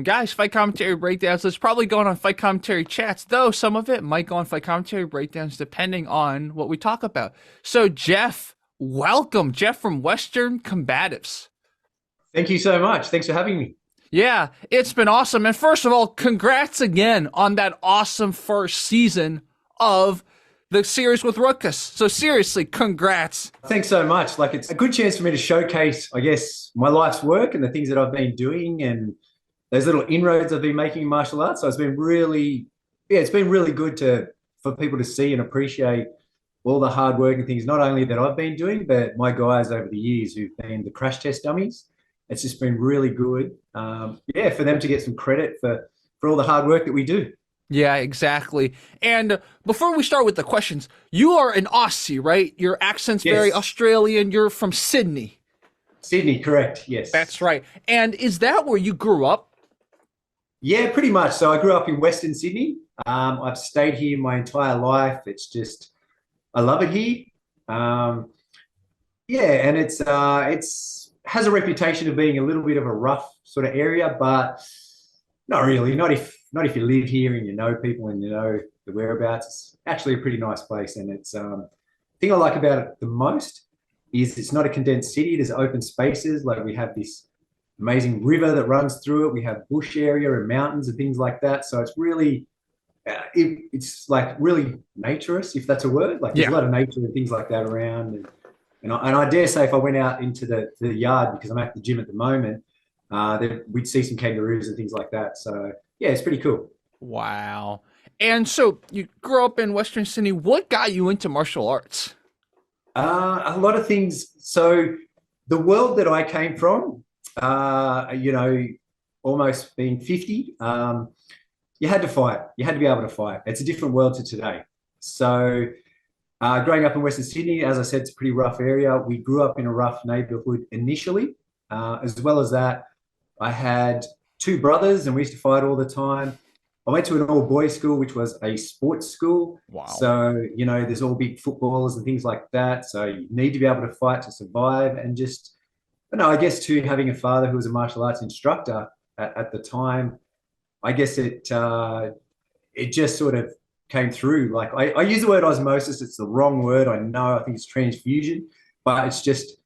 Guys, Fight Commentary Breakdowns. It's probably going on Fight Commentary Chats, though some of it might go on Fight Commentary Breakdowns depending on what we talk about. So, Jeff, welcome. Jeff from Western Combatives. Thank you so much. Thanks for having me. Yeah, it's been awesome. And first of all, congrats again on that awesome first season of the series with Rokas. So seriously, congrats. Thanks so much. Like, it's a good chance for me to showcase, I guess, my life's work and the things that I've been doing and those little inroads I've been making in martial arts. So it's been really, it's been really good for people to see and appreciate all the hard work and things, not only that I've been doing, but my guys over the years who've been the crash test dummies. It's just been really good, for them to get some credit for all the hard work that we do. Yeah, exactly. And before we start with the questions, you are an Aussie, right? Your accent's very Yes. Australian. You're from Sydney. Sydney, correct. Yes. That's right. And is that where you grew up? Yeah, pretty much. So I grew up in Western Sydney. I've stayed here my entire life. It's just, I love it here. Um, and it's has a reputation of being a little bit of a rough sort of area, but not really. Not if you live here and you know people and you know the whereabouts. It's actually a pretty nice place, and it's the thing I like about it the most is it's not a condensed city. There's open spaces. Like, we have this amazing river that runs through it. We have bush area and mountains and things like that. So it's really it's like really naturous, if that's a word. Like, there's a lot of nature and things like that around. And I dare say if I went out into the yard, because I'm at the gym at the moment, we'd see some kangaroos and things like that. So yeah, it's pretty cool. Wow. And so you grew up in Western Sydney. What got you into martial arts? A lot of things. So the world that I came from, almost being 50, you had to fight. You had to be able to fight. It's a different world to today. So growing up in Western Sydney, as I said, it's a pretty rough area. We grew up in a rough neighbourhood initially. As well as that, I had two brothers and we used to fight all the time. I went to an all-boys school, which was a sports school. Wow. So, there's all big footballers and things like that. So you need to be able to fight to survive. And just, I guess too, having a father who was a martial arts instructor at the time, I guess it just sort of came through. Like, I use the word osmosis. It's the wrong word. I know. I think it's transfusion, but it's just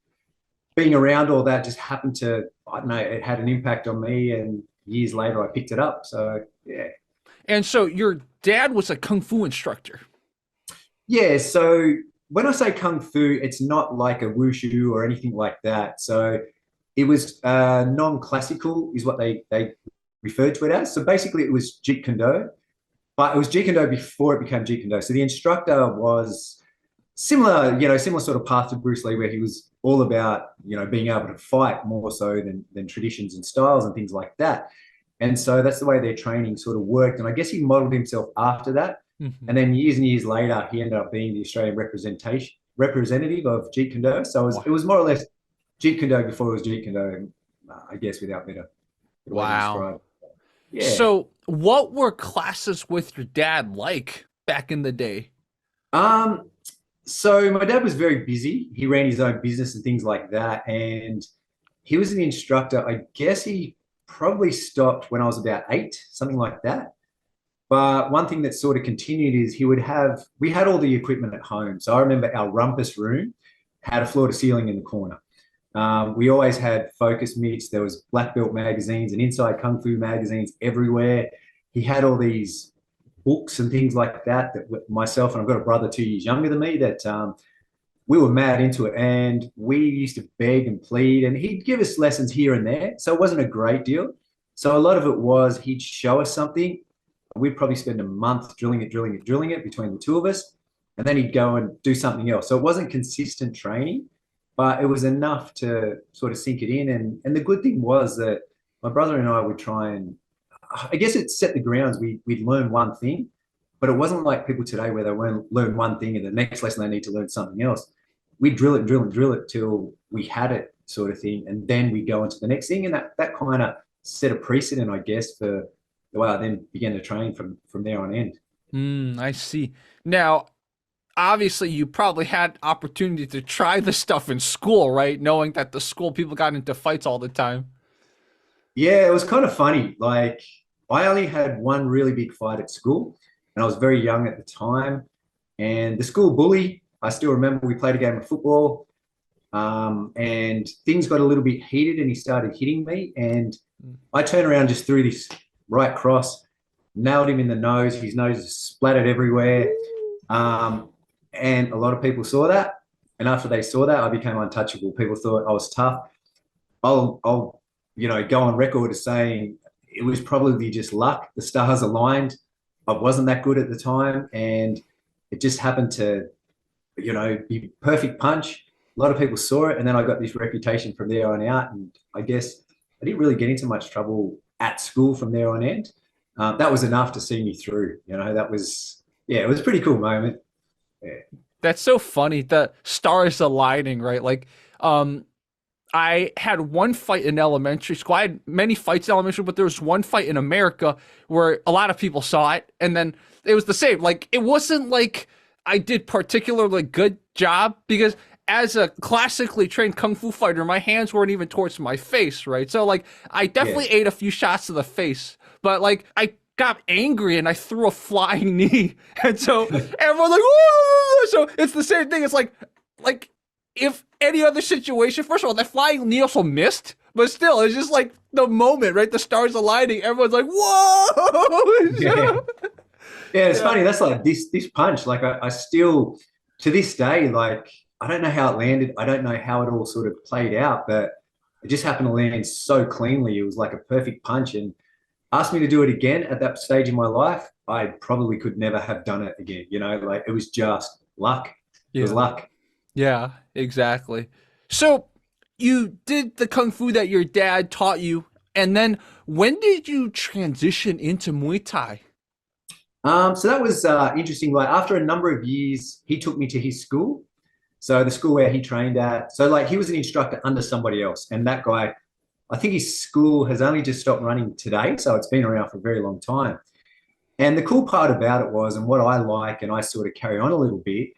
being around all that just happened to, I don't know, it had an impact on me, and years later I picked it up. So, yeah. And so your dad was a Kung Fu instructor. Yeah, so when I say Kung Fu, it's not like a wushu or anything like that. So it was non-classical is what they referred to it as. So basically it was Jeet Kune Do, but it was Jeet Kune Do before it became Jeet Kune Do. So the instructor was similar sort of path to Bruce Lee, where he was all about, being able to fight more so than traditions and styles and things like that. And so that's the way their training sort of worked. And I guess he modeled himself after that. Mm-hmm. And then years and years later, he ended up being the Australian representative of Jeet Kune Do. So it was more or less Jeet Kune Do before it was Jeet Kune Do, I guess, without better way to describe it. Yeah. So what were classes with your dad like back in the day? So my dad was very busy. He ran his own business and things like that. And he was an instructor. I guess he probably stopped when I was about 8, something like that. But one thing that sort of continued is we had all the equipment at home. So I remember our rumpus room had a floor to ceiling in the corner. We always had focus mitts. There was black belt magazines and inside Kung Fu magazines everywhere. He had all these books and things like that myself, and I've got a brother 2 years younger than me, that we were mad into it, and we used to beg and plead, and he'd give us lessons here and there. So it wasn't a great deal. So a lot of it was he'd show us something. We'd probably spend a month drilling it between the two of us, and then he'd go and do something else. So it wasn't consistent training, but it was enough to sort of sink it in. And the good thing was that my brother and I would try and, I guess it set the grounds. We'd learn one thing, but it wasn't like people today where they learn one thing and the next lesson they need to learn something else. We'd drill it till we had it, sort of thing, and then we go into the next thing. And that kind of set a precedent, I guess, for the way I then began to train from there on end. I see. Now, obviously, you probably had opportunity to try the stuff in school, right? Knowing that the school people got into fights all the time. Yeah, it was kind of funny. Like, I only had one really big fight at school, and I was very young at the time. And the school bully, I still remember we played a game of football, and things got a little bit heated, and he started hitting me. And I turned around, just threw this right cross, nailed him in the nose. His nose is splattered everywhere. Um, and a lot of people saw that. And after they saw that, I became untouchable. People thought I was tough. I'll go on record as saying it was probably just luck. The stars aligned. I wasn't that good at the time, and it just happened to, be perfect punch. A lot of people saw it, and then I got this reputation from there on out. And I guess I didn't really get into much trouble at school from there on end. That was enough to see me through. That was, yeah, it was a pretty cool moment. Yeah, That's so funny. The stars aligning, right? Like, um, I had one fight in elementary school. I had many fights in elementary, but there was one fight in America where a lot of people saw it, and then it was the same. Like, it wasn't like I did particularly good job because as a classically trained kung fu fighter, my hands weren't even towards my face, right? So like, I yeah, definitely ate a few shots to the face, but like, I got angry and I threw a flying knee, and so everyone's like, "Whoa!" So it's the same thing. It's like if any other situation, first of all, that flying knee also missed, but still, it's just like the moment, right? The stars aligning. Everyone's like, yeah. "Whoa!" Yeah, it's Yeah. funny. That's like this punch. Like I still to this day, like I don't know how it landed. I don't know how it all sort of played out, but it just happened to land so cleanly. It was like a perfect punch. And asked me to do it again at that stage in my life, I probably could never have done it again. Like it was just luck. It was Yeah. luck. Yeah, exactly. So you did the kung fu that your dad taught you, and then when did you transition into Muay Thai? So that was interesting. Like after a number of years, he took me to his school. So the school where he trained at. So like he was an instructor under somebody else, and that guy, I think his school has only just stopped running today, so it's been around for a very long time. And the cool part about it was, and what I like, and I sort of carry on a little bit,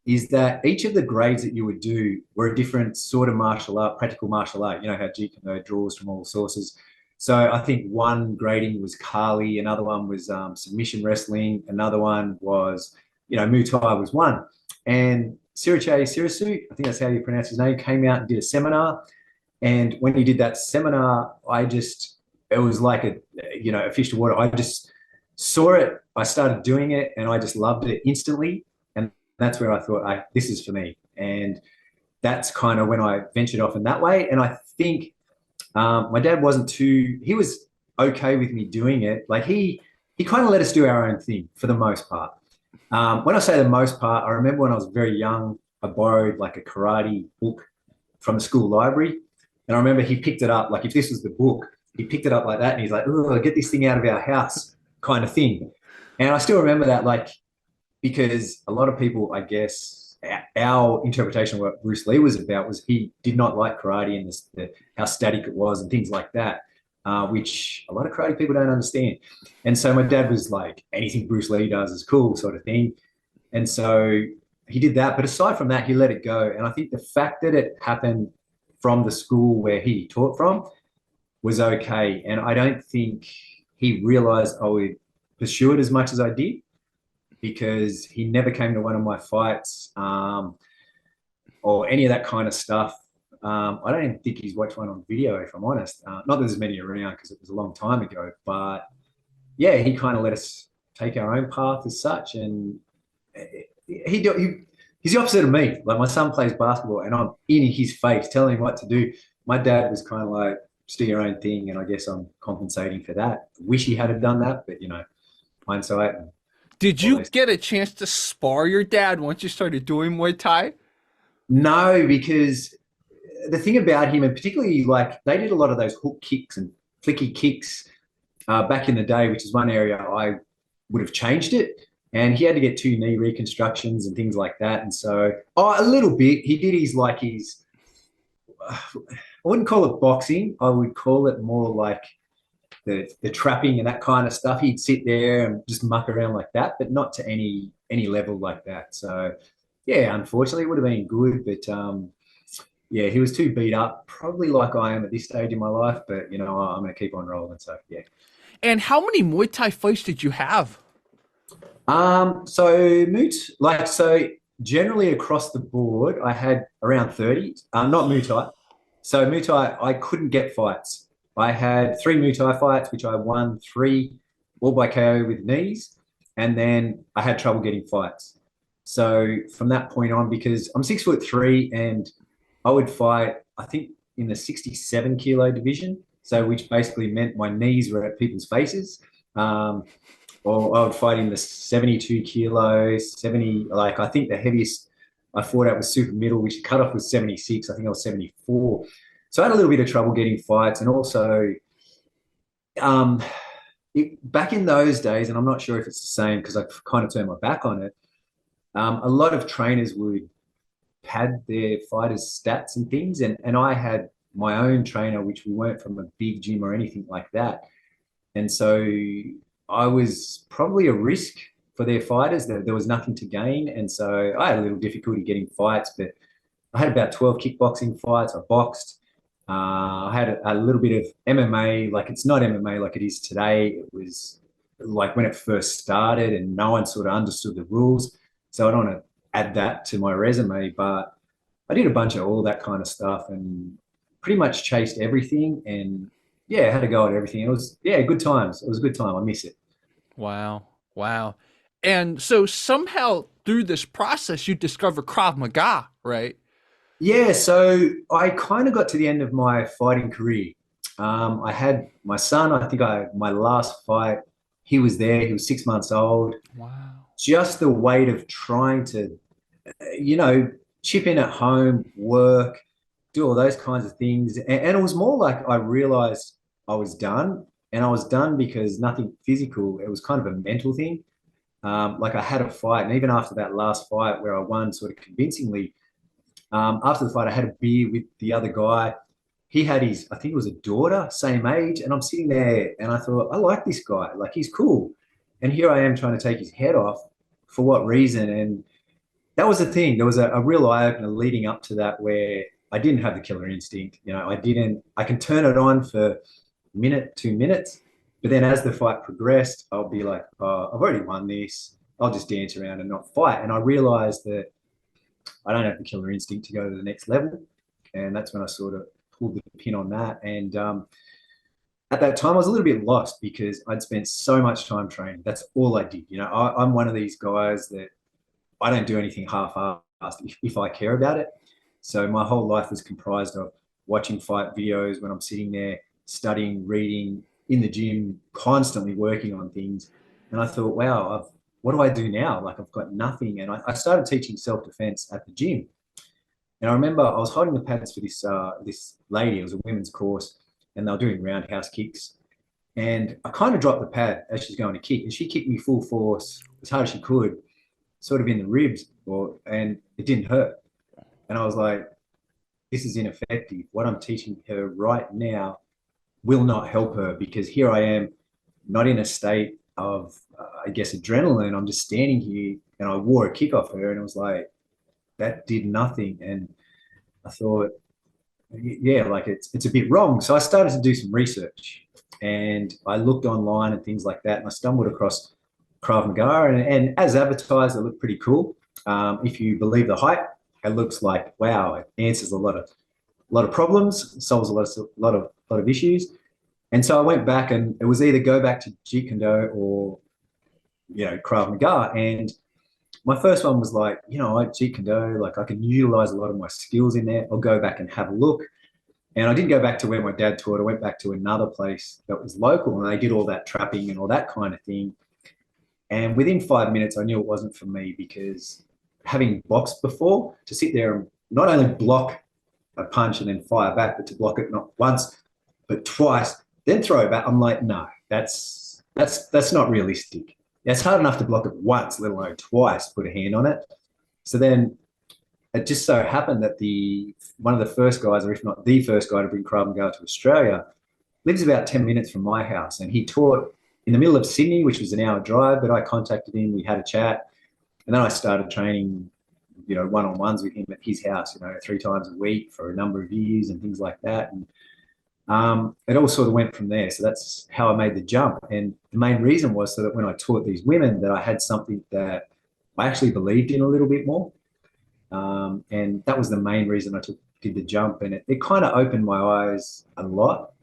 is that each of the grades that you would do were a different sort of martial art, practical martial art. You know how Jeet Kune Do draws from all sources. So I think one grading was Kali, another one was submission wrestling, another one was, Muay Thai was one. And Siriche Sirisu, I think that's how you pronounce his name, came out and did a seminar. And when he did that seminar, it was like a fish to water. I just saw it, I started doing it, and I just loved it instantly. And that's where I thought, this is for me. And that's kind of when I ventured off in that way. And I think my dad he was okay with me doing it. Like he kind of let us do our own thing for the most part. When I say the most part, I remember when I was very young, I borrowed like a karate book from the school library. And I remember he picked it up, like if this was the book, he picked it up like that and he's like, oh, get this thing out of our house kind of thing. And I still remember that, like, because a lot of people, I guess, our interpretation of what Bruce Lee was about was he did not like karate and how static it was and things like that, which a lot of karate people don't understand. And so my dad was like, anything Bruce Lee does is cool, sort of thing. And so he did that. But aside from that, he let it go. And I think the fact that it happened from the school where he taught from was okay. And I don't think he realized I would pursue it as much as I did because he never came to one of my fights or any of that kind of stuff. I don't even think he's watched one on video, if I'm honest. Not that there's many around because it was a long time ago, but yeah, he kind of let us take our own path as such. And he's the opposite of me. Like my son plays basketball and I'm in his face telling him what to do. My dad was kind of like, just do your own thing. And I guess I'm compensating for that. Wish he had done that, but hindsight and Did all you those. get a chance to spar your dad once you started doing Muay Thai? No, because the thing about him, and particularly like they did a lot of those hook kicks and flicky kicks back in the day, which is one area I would have changed it. And he had to get two knee reconstructions and things like that. And so, a little bit. He did I wouldn't call it boxing. I would call it more like the trapping and that kind of stuff. He'd sit there and just muck around like that, but not to any level like that. So, yeah, unfortunately, it would have been good, but yeah, he was too beat up, probably like I am at this stage in my life. But you know, I'm going to keep on rolling. So yeah. And how many Muay Thai fights did you have? So so generally across the board, I had around 30. Not Muay Thai. So Muay Thai, I couldn't get fights. I had three Muay Thai fights, which I won three, all by KO with knees, and then I had trouble getting fights. So from that point on, because I'm 6'3" and I would fight, I think, in the 67 kilo division. So which basically meant my knees were at people's faces. Um, or I would fight in the 72 kilos, 70, like I think the heaviest I fought at was super middle, which cut off was 76. I think I was 74. So I had a little bit of trouble getting fights. And also, um, back in those days, and I'm not sure if it's the same because I've kind of turned my back on it, a lot of trainers would pad their fighters' stats and things. And I had my own trainer, which we weren't from a big gym or anything like that. And so I was probably a risk for their fighters. There was nothing to gain. And so I had a little difficulty getting fights, but I had about 12 kickboxing fights. I boxed. I had a little bit of MMA. Like it's not MMA like it is today. It was like when it first started and no one sort of understood the rules. So I don't want to add that to my resume, but I did a bunch of all that kind of stuff and pretty much chased everything. And yeah, I had a go at everything. It was, yeah, good times. It was a good time. I miss it. Wow. Wow. And so somehow through this process, you discover Krav Maga, right? Yeah, so I kind of got to the end of my fighting career. I had my son, my last fight, he was there, he was 6 months old. Wow. Just the weight of trying to, you know, chip in at home, work, do all those kinds of things. And it was more like I realized I was done. And I was done because nothing physical, it was kind of a mental thing. Like I had a fight, and even after that last fight where I won sort of convincingly, after the fight, I had a beer with the other guy. He had his, I think it was a daughter, same age. And I'm sitting there and I thought, I like this guy. Like he's cool. And here I am trying to take his head off. For what reason? And that was the thing. There was a real eye opener leading up to that where I didn't have the killer instinct. You know, I can turn it on for a minute, 2 minutes. But then as the fight progressed, I'll be like, oh, I've already won this. I'll just dance around and not fight. And I realized that I don't have the killer instinct to go to the next level. And that's when I sort of pulled the pin on that. And at that time, I was a little bit lost because I'd spent so much time training. That's all I did. You know, I'm one of these guys that I don't do anything half-assed if I care about it. So my whole life was comprised of watching fight videos when I'm sitting there, studying, reading, in the gym, constantly working on things. And I thought, wow, what do I do now? Like I've got nothing. And I started teaching self-defense at the gym. And I remember I was holding the pads for this lady. It was a women's course, and they were doing roundhouse kicks. And I kind of dropped the pad as she's going to kick, and she kicked me full force as hard as she could, sort of in the ribs, and it didn't hurt. And I was like, this is ineffective. What I'm teaching her right now will not help her because here I am, not in a state of, I guess, adrenaline. I'm just standing here, and I wore a kick off her, and it was like, that did nothing. And I thought, yeah, like it's a bit wrong. So I started to do some research, and I looked online and things like that, and I stumbled across Krav Maga, and as advertised, it looked pretty cool. If you believe the hype, it looks like wow, it answers a lot of problems, solves a lot of issues. And so I went back, and it was either go back to Jeet Kune Do or Krav Maga. And my first one was like, I Jeet Kune Do, like I can utilize a lot of my skills in there. I'll go back and have a look. And I didn't go back to where my dad taught. I went back to another place that was local, and they did all that trapping and all that kind of thing. And within 5 minutes, I knew it wasn't for me because having boxed before, to sit there and not only block a punch and then fire back, but to block it not once, but twice, then throw it back. I'm like, no, that's not realistic. It's hard enough to block it once, let alone twice, put a hand on it. So then it just so happened that one of the first guys, or if not the first guy to bring Krav Maga to Australia, lives about 10 minutes from my house. And he taught in the middle of Sydney, which was an hour drive, but I contacted him, we had a chat. And then I started training one-on-ones with him at his house, 3 times a week for a number of years and things like that. And it all sort of went from there. So that's how I made the jump. And the main reason was so that when I taught these women that I had something that I actually believed in a little bit more. And that was the main reason I did the jump. And it kind of opened my eyes a lot.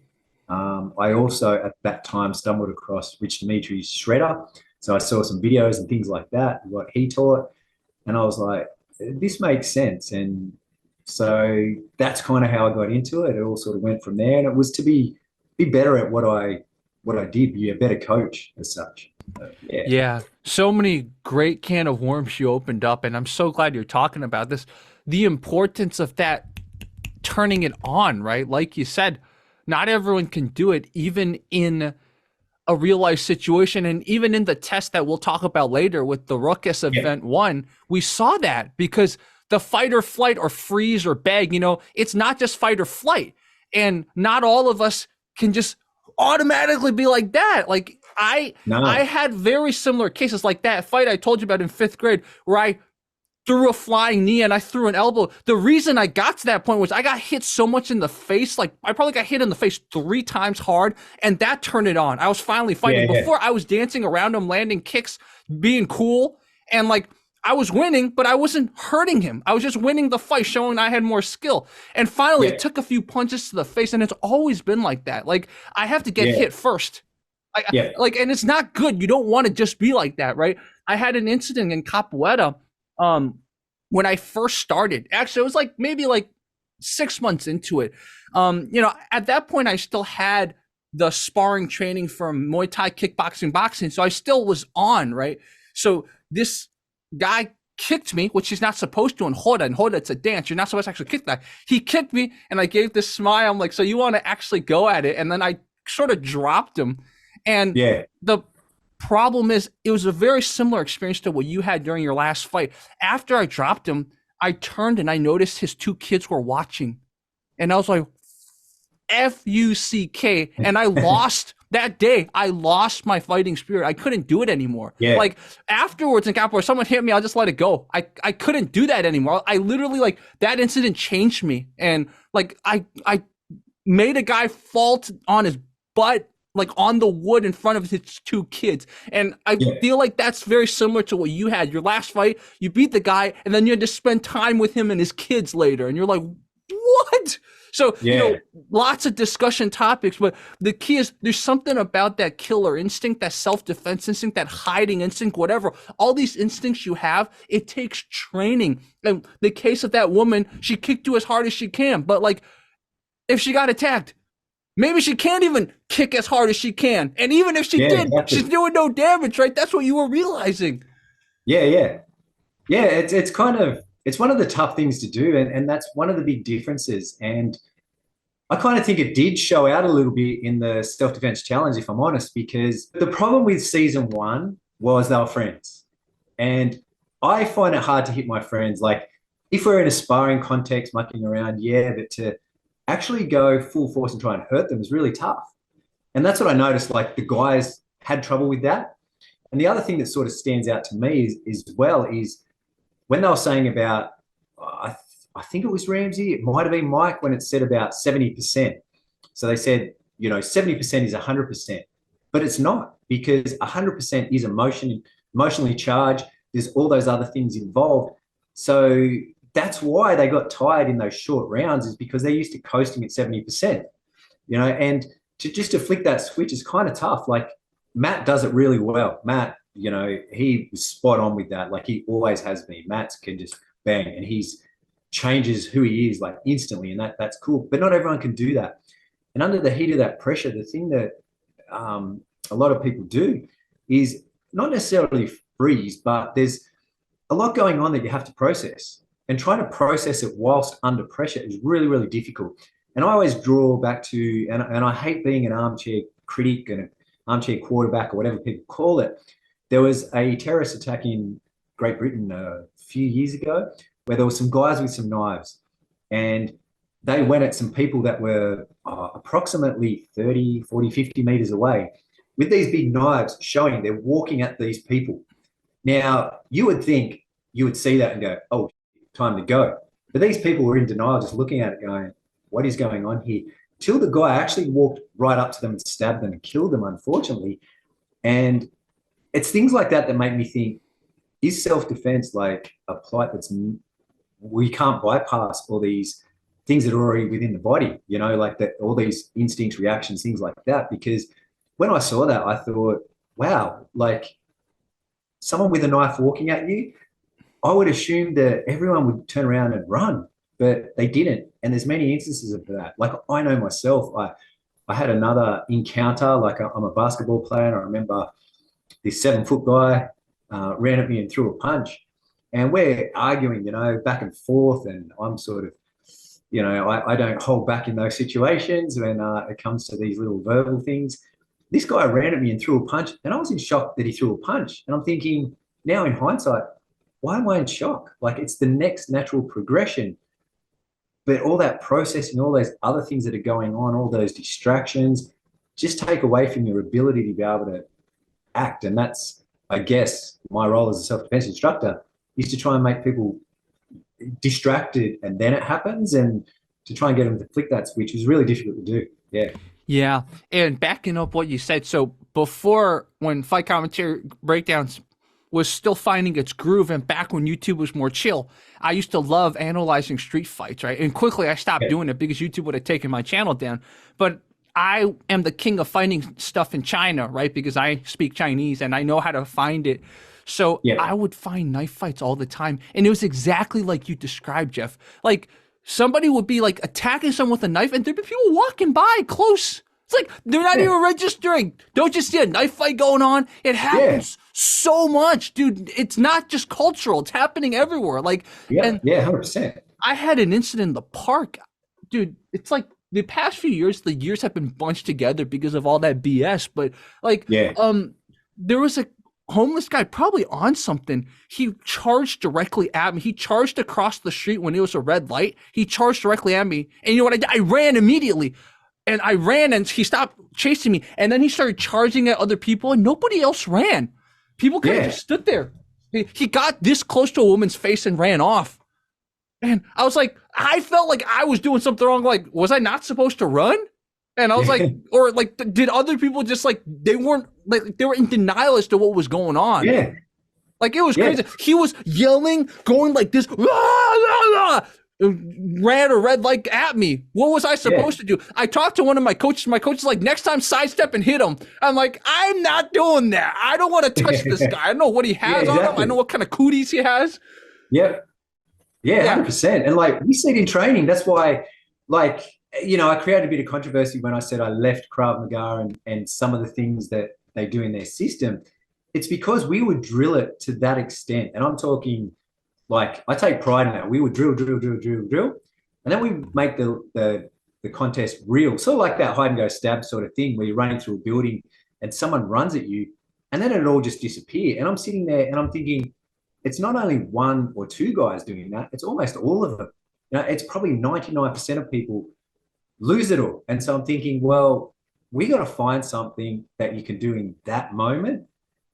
I also, at that time, stumbled across Rich Dimitri's Shredder. So I saw some videos and things like that, what he taught. And I was like, this makes sense. And so that's kind of how I got into it. It all sort of went from there. And it was to be better at what I did, be a better coach as such. Yeah. Yeah, so many great can of worms you opened up, and I'm so glad you're talking about this. The importance of that turning it on, right? Like you said, not everyone can do it, even in a real life situation. And even in the test that we'll talk about later with the Rokas event one, we saw that because the fight or flight or freeze or beg, it's not just fight or flight. And not all of us can just automatically be like that. Like I had very similar cases like that fight I told you about in 5th grade where I threw a flying knee and I threw an elbow. The reason I got to that point was I got hit so much in the face. Like I probably got hit in the face 3 times hard, and that turned it on. I was finally fighting. Before I was dancing around him, landing kicks, being cool, and like I was winning, but I wasn't hurting him. I was just winning the fight, showing I had more skill. And finally, it took a few punches to the face, and it's always been like that. Like I have to get hit first. And it's not good. You don't want to just be like that, right? I had an incident in Capoeira when I first started. Actually, it was like maybe like 6 months into it. At that point, I still had the sparring training from Muay Thai, kickboxing, boxing. So I still was on, right? So this guy kicked me, which he's not supposed to in Roda. In Roda, it's a dance. You're not supposed to actually kick that. He kicked me, and I gave this smile. I'm like, so you want to actually go at it? And then I sort of dropped him. And the problem is, it was a very similar experience to what you had during your last fight. After I dropped him, I turned and I noticed his 2 kids were watching. And I was like, F-U-C-K. And I lost that day. I lost my fighting spirit. I couldn't do it anymore. Like afterwards in Capoeira, someone hit me, I'll just let it go. I couldn't do that anymore. I literally, like, that incident changed me. And like I made a guy fall on his butt, like on the wood in front of his 2 kids. And I feel like that's very similar to what you had. Your last fight, you beat the guy, and then you had to spend time with him and his kids later. And you're like, what? So, lots of discussion topics, but the key is there's something about that killer instinct, that self-defense instinct, that hiding instinct, whatever. All these instincts you have, it takes training. And the case of that woman, she kicked you as hard as she can, but like, if she got attacked, maybe she can't even kick as hard as she can. And even if she did, she's doing no damage, right? That's what you were realizing. Yeah, it's one of the tough things to do. And that's one of the big differences. And I kind of think it did show out a little bit in the self-defense challenge, if I'm honest, because the problem with season 1 was they were friends. And I find it hard to hit my friends. Like if we're in a sparring context, mucking around, but to actually go full force and try and hurt them is really tough. And that's what I noticed, like the guys had trouble with that. And the other thing that sort of stands out to me is when they were saying about, I think it was Ramsey, it might have been Mike, when it said about 70%. So they said, 70% is 100%, but it's not, because 100% is emotionally charged. There's all those other things involved. So that's why they got tired in those short rounds, is because they're used to coasting at 70%, and to flick that switch is kind of tough. Like Matt does it really well. Matt, he was spot on with that. Like he always has been. Matt can just bang, and he's changes who he is like instantly, and that's cool. But not everyone can do that. And under the heat of that pressure, the thing that a lot of people do is not necessarily freeze, but there's a lot going on that you have to process. And trying to process it whilst under pressure is really, really difficult. And I always draw back to, and I hate being an armchair critic and an armchair quarterback or whatever people call it. There was a terrorist attack in Great Britain a few years ago where there were some guys with some knives, and they went at some people that were approximately 30, 40, 50 meters away with these big knives showing they're walking at these people. Now, you would think, you would see that and go, oh, time to go. But these people were in denial, just looking at it going, what is going on here? Till the guy actually walked right up to them and stabbed them and killed them, unfortunately. And it's things like that that make me think, is self-defense like a plight that's, we can't bypass all these things that are already within the body, you know, like that, all these instincts, reactions, things like that. Because when I saw that, I thought, wow, like someone with a knife walking at you, I would assume that everyone would turn around and run, but they didn't. And there's many instances of that. Like I know myself, I had another encounter, like I'm a basketball player, and I remember this 7-foot guy ran at me and threw a punch. And we're arguing, you know, back and forth. And I'm sort of, you know, I don't hold back in those situations when it comes to these little verbal things. This guy ran at me and threw a punch, and I was in shock that he threw a punch. And I'm thinking, now in hindsight, why am I in shock? Like it's the next natural progression. But all that processing, all those other things that are going on, all those distractions, just take away from your ability to be able to act. And that's, I guess, my role as a self-defense instructor is to try and make people distracted, and then it happens, and to try and get them to flick that switch is really difficult to do. Yeah. Yeah. And backing up what you said, so before, when fight commentary breakdowns was still finding its groove, and back when YouTube was more chill, I used to love analyzing street fights, right? And quickly I stopped doing it because YouTube would have taken my channel down. But I am the king of finding stuff in China, right? Because I speak Chinese and I know how to find it. So I would find knife fights all the time. And it was exactly like you described, Jeff. Like somebody would be like attacking someone with a knife, and there'd be people walking by close. It's like they're not even registering. Don't you see a knife fight going on? It happens so much, dude. It's not just cultural. It's happening everywhere. Like, 100%. I had an incident in the park, dude. It's like the past few years, the years have been bunched together because of all that BS. But like, there was a homeless guy probably on something. He charged directly at me. He charged across the street when it was a red light. He charged directly at me. And you know what I did? I ran immediately. And I ran, and he stopped chasing me. And then he started charging at other people, and nobody else ran. People kind of just stood there. He got this close to a woman's face and ran off. And I was like, I felt like I was doing something wrong. Like, was I not supposed to run? And I was like, or like, did other people just like, they were in denial as to what was going on. Yeah. Like, it was crazy. He was yelling, going like this, ran a red light at me. What was I supposed to do? I talked to one of my coaches. My coach is like, next time sidestep and hit him. I'm like, I'm not doing that. I don't want to touch this guy. I don't know what he has on him. I know what kind of cooties he has. Yeah, 100%. And like, we see it in training. That's why, like, you know, I created a bit of controversy when I said I left Krav Maga and some of the things that they do in their system. It's because we would drill it to that extent. And I'm talking, like, I take pride in that. We would drill. And then we make the contest real. Sort of like that hide and go stab sort of thing where you're running through a building and someone runs at you, and then it all just disappear. And I'm sitting there and I'm thinking, it's not only one or two guys doing that, it's almost all of them. You know, it's probably 99% of people lose it all. And so I'm thinking, well, we got to find something that you can do in that moment,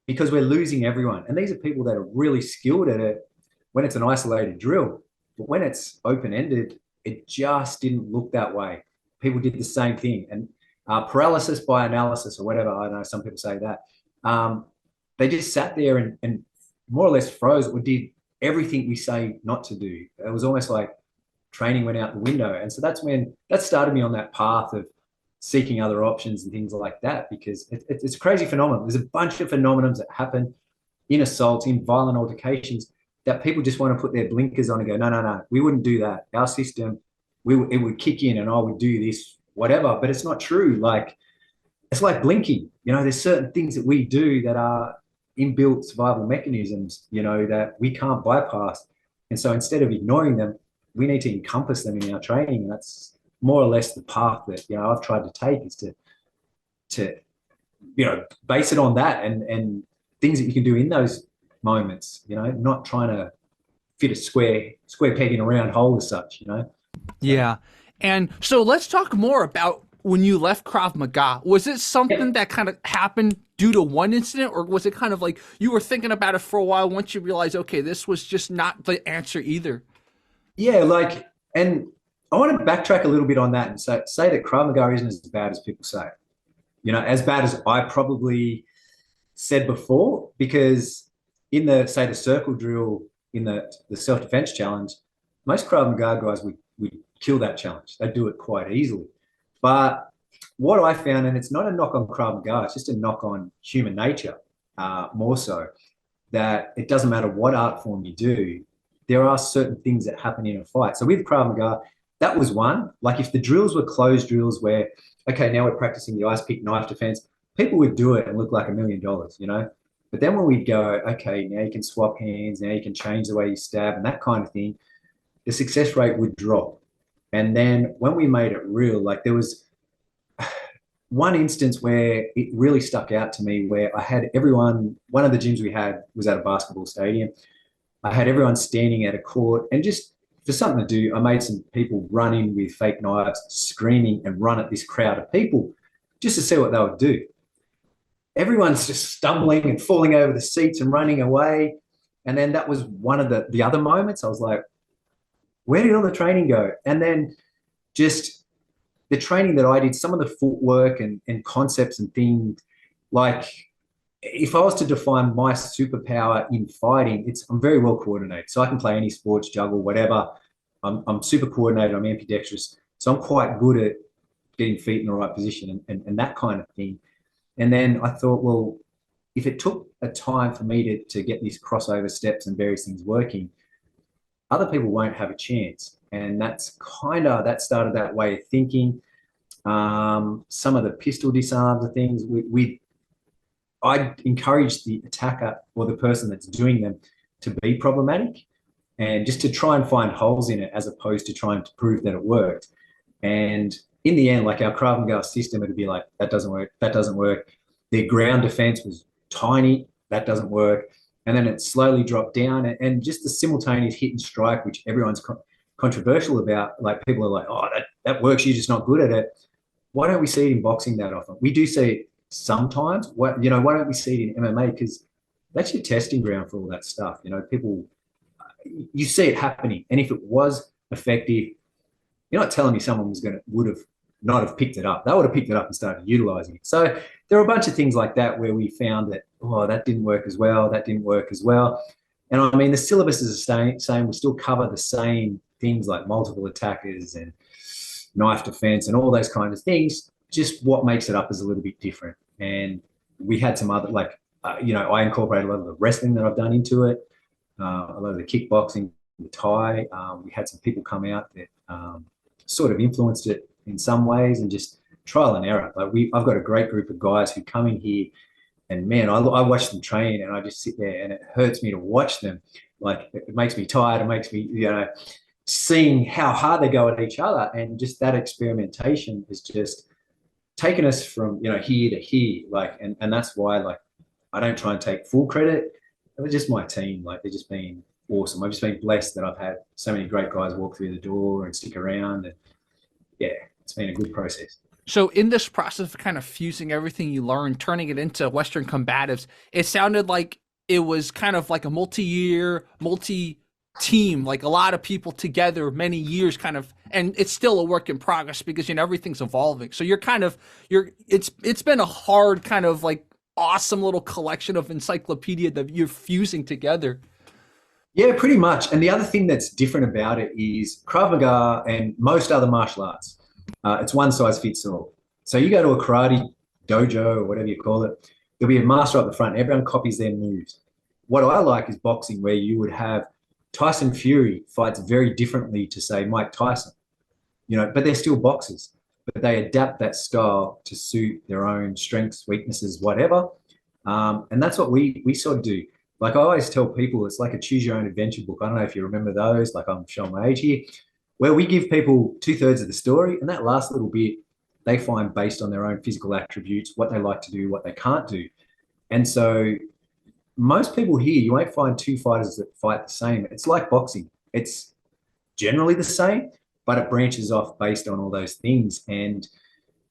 because we're losing everyone. And these are people that are really skilled at it when it's an isolated drill. But when it's open-ended, it just didn't look that way. People did the same thing. And paralysis by analysis, or whatever, I know some people say that, they just sat there and more or less froze or did everything we say not to do. It was almost like training went out the window. And so that started me on that path of seeking other options and things like that, because it's a crazy phenomenon. There's a bunch of phenomena that happen in assaults, in violent altercations, that people just want to put their blinkers on and go, no, we wouldn't do that. Our system, it would kick in and I would do this, whatever. But it's not true. Like, it's like blinking. You know, there's certain things that we do that are inbuilt survival mechanisms, you know, that we can't bypass. And so instead of ignoring them, we need to encompass them in our training. And that's more or less the path that, you know, I've tried to take, is to you know, base it on that and things that you can do in those moments, you know, not trying to fit a square peg in a round hole as such, you know? Yeah. And so let's talk more about when you left Krav Maga. Was it something that kind of happened due to one incident, or was it kind of like you were thinking about it for a while once you realized, okay, this was just not the answer either? Yeah, like, and I want to backtrack a little bit on that and say that Krav Maga isn't as bad as people say. As bad as I probably said before, because in the say the circle drill in the self defense challenge, most Krav Maga guys would kill that challenge. They do it quite easily. But what I found, and it's not a knock on Krav Maga, it's just a knock on human nature, more so, that it doesn't matter what art form you do, there are certain things that happen in a fight. So with Krav Maga, that was one. Like if the drills were closed drills where, okay, now we're practicing the ice pick knife defense, people would do it and look like $1,000,000. But then when we'd go, okay, now you can swap hands, now you can change the way you stab and that kind of thing, the success rate would drop. And then when we made it real, like there was one instance where it really stuck out to me where I had everyone, one of the gyms we had was at a basketball stadium. I had everyone standing at a court and just for something to do, I made some people run in with fake knives, screaming and run at this crowd of people just to see what they would do. Everyone's just stumbling and falling over the seats and running away. And then that was one of the other moments. I was like, where did all the training go? And then just the training that I did, some of the footwork and concepts and things, like if I was to define my superpower in fighting, I'm very well coordinated. So I can play any sports, juggle, whatever. I'm super coordinated. I'm ambidextrous. So I'm quite good at getting feet in the right position and that kind of thing. And then I thought, well, if it took a time for me to get these crossover steps and various things working, other people won't have a chance. And that started that way of thinking. Some of the pistol disarms and things, I encourage the attacker or the person that's doing them to be problematic and just to try and find holes in it as opposed to trying to prove that it worked. And in the end, like our Krav Maga system, it'd be like, that doesn't work, that doesn't work. Their ground defense was tiny, that doesn't work. And then it slowly dropped down and just the simultaneous hit and strike, which everyone's controversial about, like people are like, oh, that works, you're just not good at it. Why don't we see it in boxing that often? We do see it sometimes. Why don't we see it in MMA? Because that's your testing ground for all that stuff. People, you see it happening. And if it was effective, you're not telling me someone would have not have picked it up. They would have picked it up and started utilizing it. So there are a bunch of things like that where we found that, oh, that didn't work as well. That didn't work as well. And I mean, the syllabus is the same. We still cover the same things like multiple attackers and knife defense and all those kinds of things. Just what makes it up is a little bit different. And we had some other, I incorporated a lot of the wrestling that I've done into it, a lot of the kickboxing, the Thai. We had some people come out that sort of influenced it in some ways and just trial and error. I've got a great group of guys who come in here and man, I watch them train and I just sit there and it hurts me to watch them. Like it makes me tired. It makes me, seeing how hard they go at each other and just that experimentation has just taken us from, here to here. And that's why, I don't try and take full credit. It was just my team. They've just been awesome. I've just been blessed that I've had so many great guys walk through the door and stick around. And yeah, it's been a good process. So in this process of kind of fusing everything you learned, turning it into Western Combatives, it sounded like it was kind of like a multi-year, multi-team, like a lot of people together, many years kind of, and it's still a work in progress because, everything's evolving. So it's been a hard kind of like awesome little collection of encyclopedia that you're fusing together. Yeah, pretty much. And the other thing that's different about it is Krav Maga and most other martial arts. It's one size fits all. So you go to a karate dojo or whatever you call it, there'll be a master up the front. Everyone copies their moves. What I like is boxing, where you would have Tyson Fury fights very differently to, say, Mike Tyson, but they're still boxers. But they adapt that style to suit their own strengths, weaknesses, whatever. And that's what we sort of do. Like I always tell people, it's like a choose your own adventure book. I don't know if you remember those, like I'm showing my age here, where we give people 2/3 of the story and that last little bit they find based on their own physical attributes, what they like to do, what they can't do. And so most people here, you won't find two fighters that fight the same. It's like boxing. It's generally the same, but it branches off based on all those things. And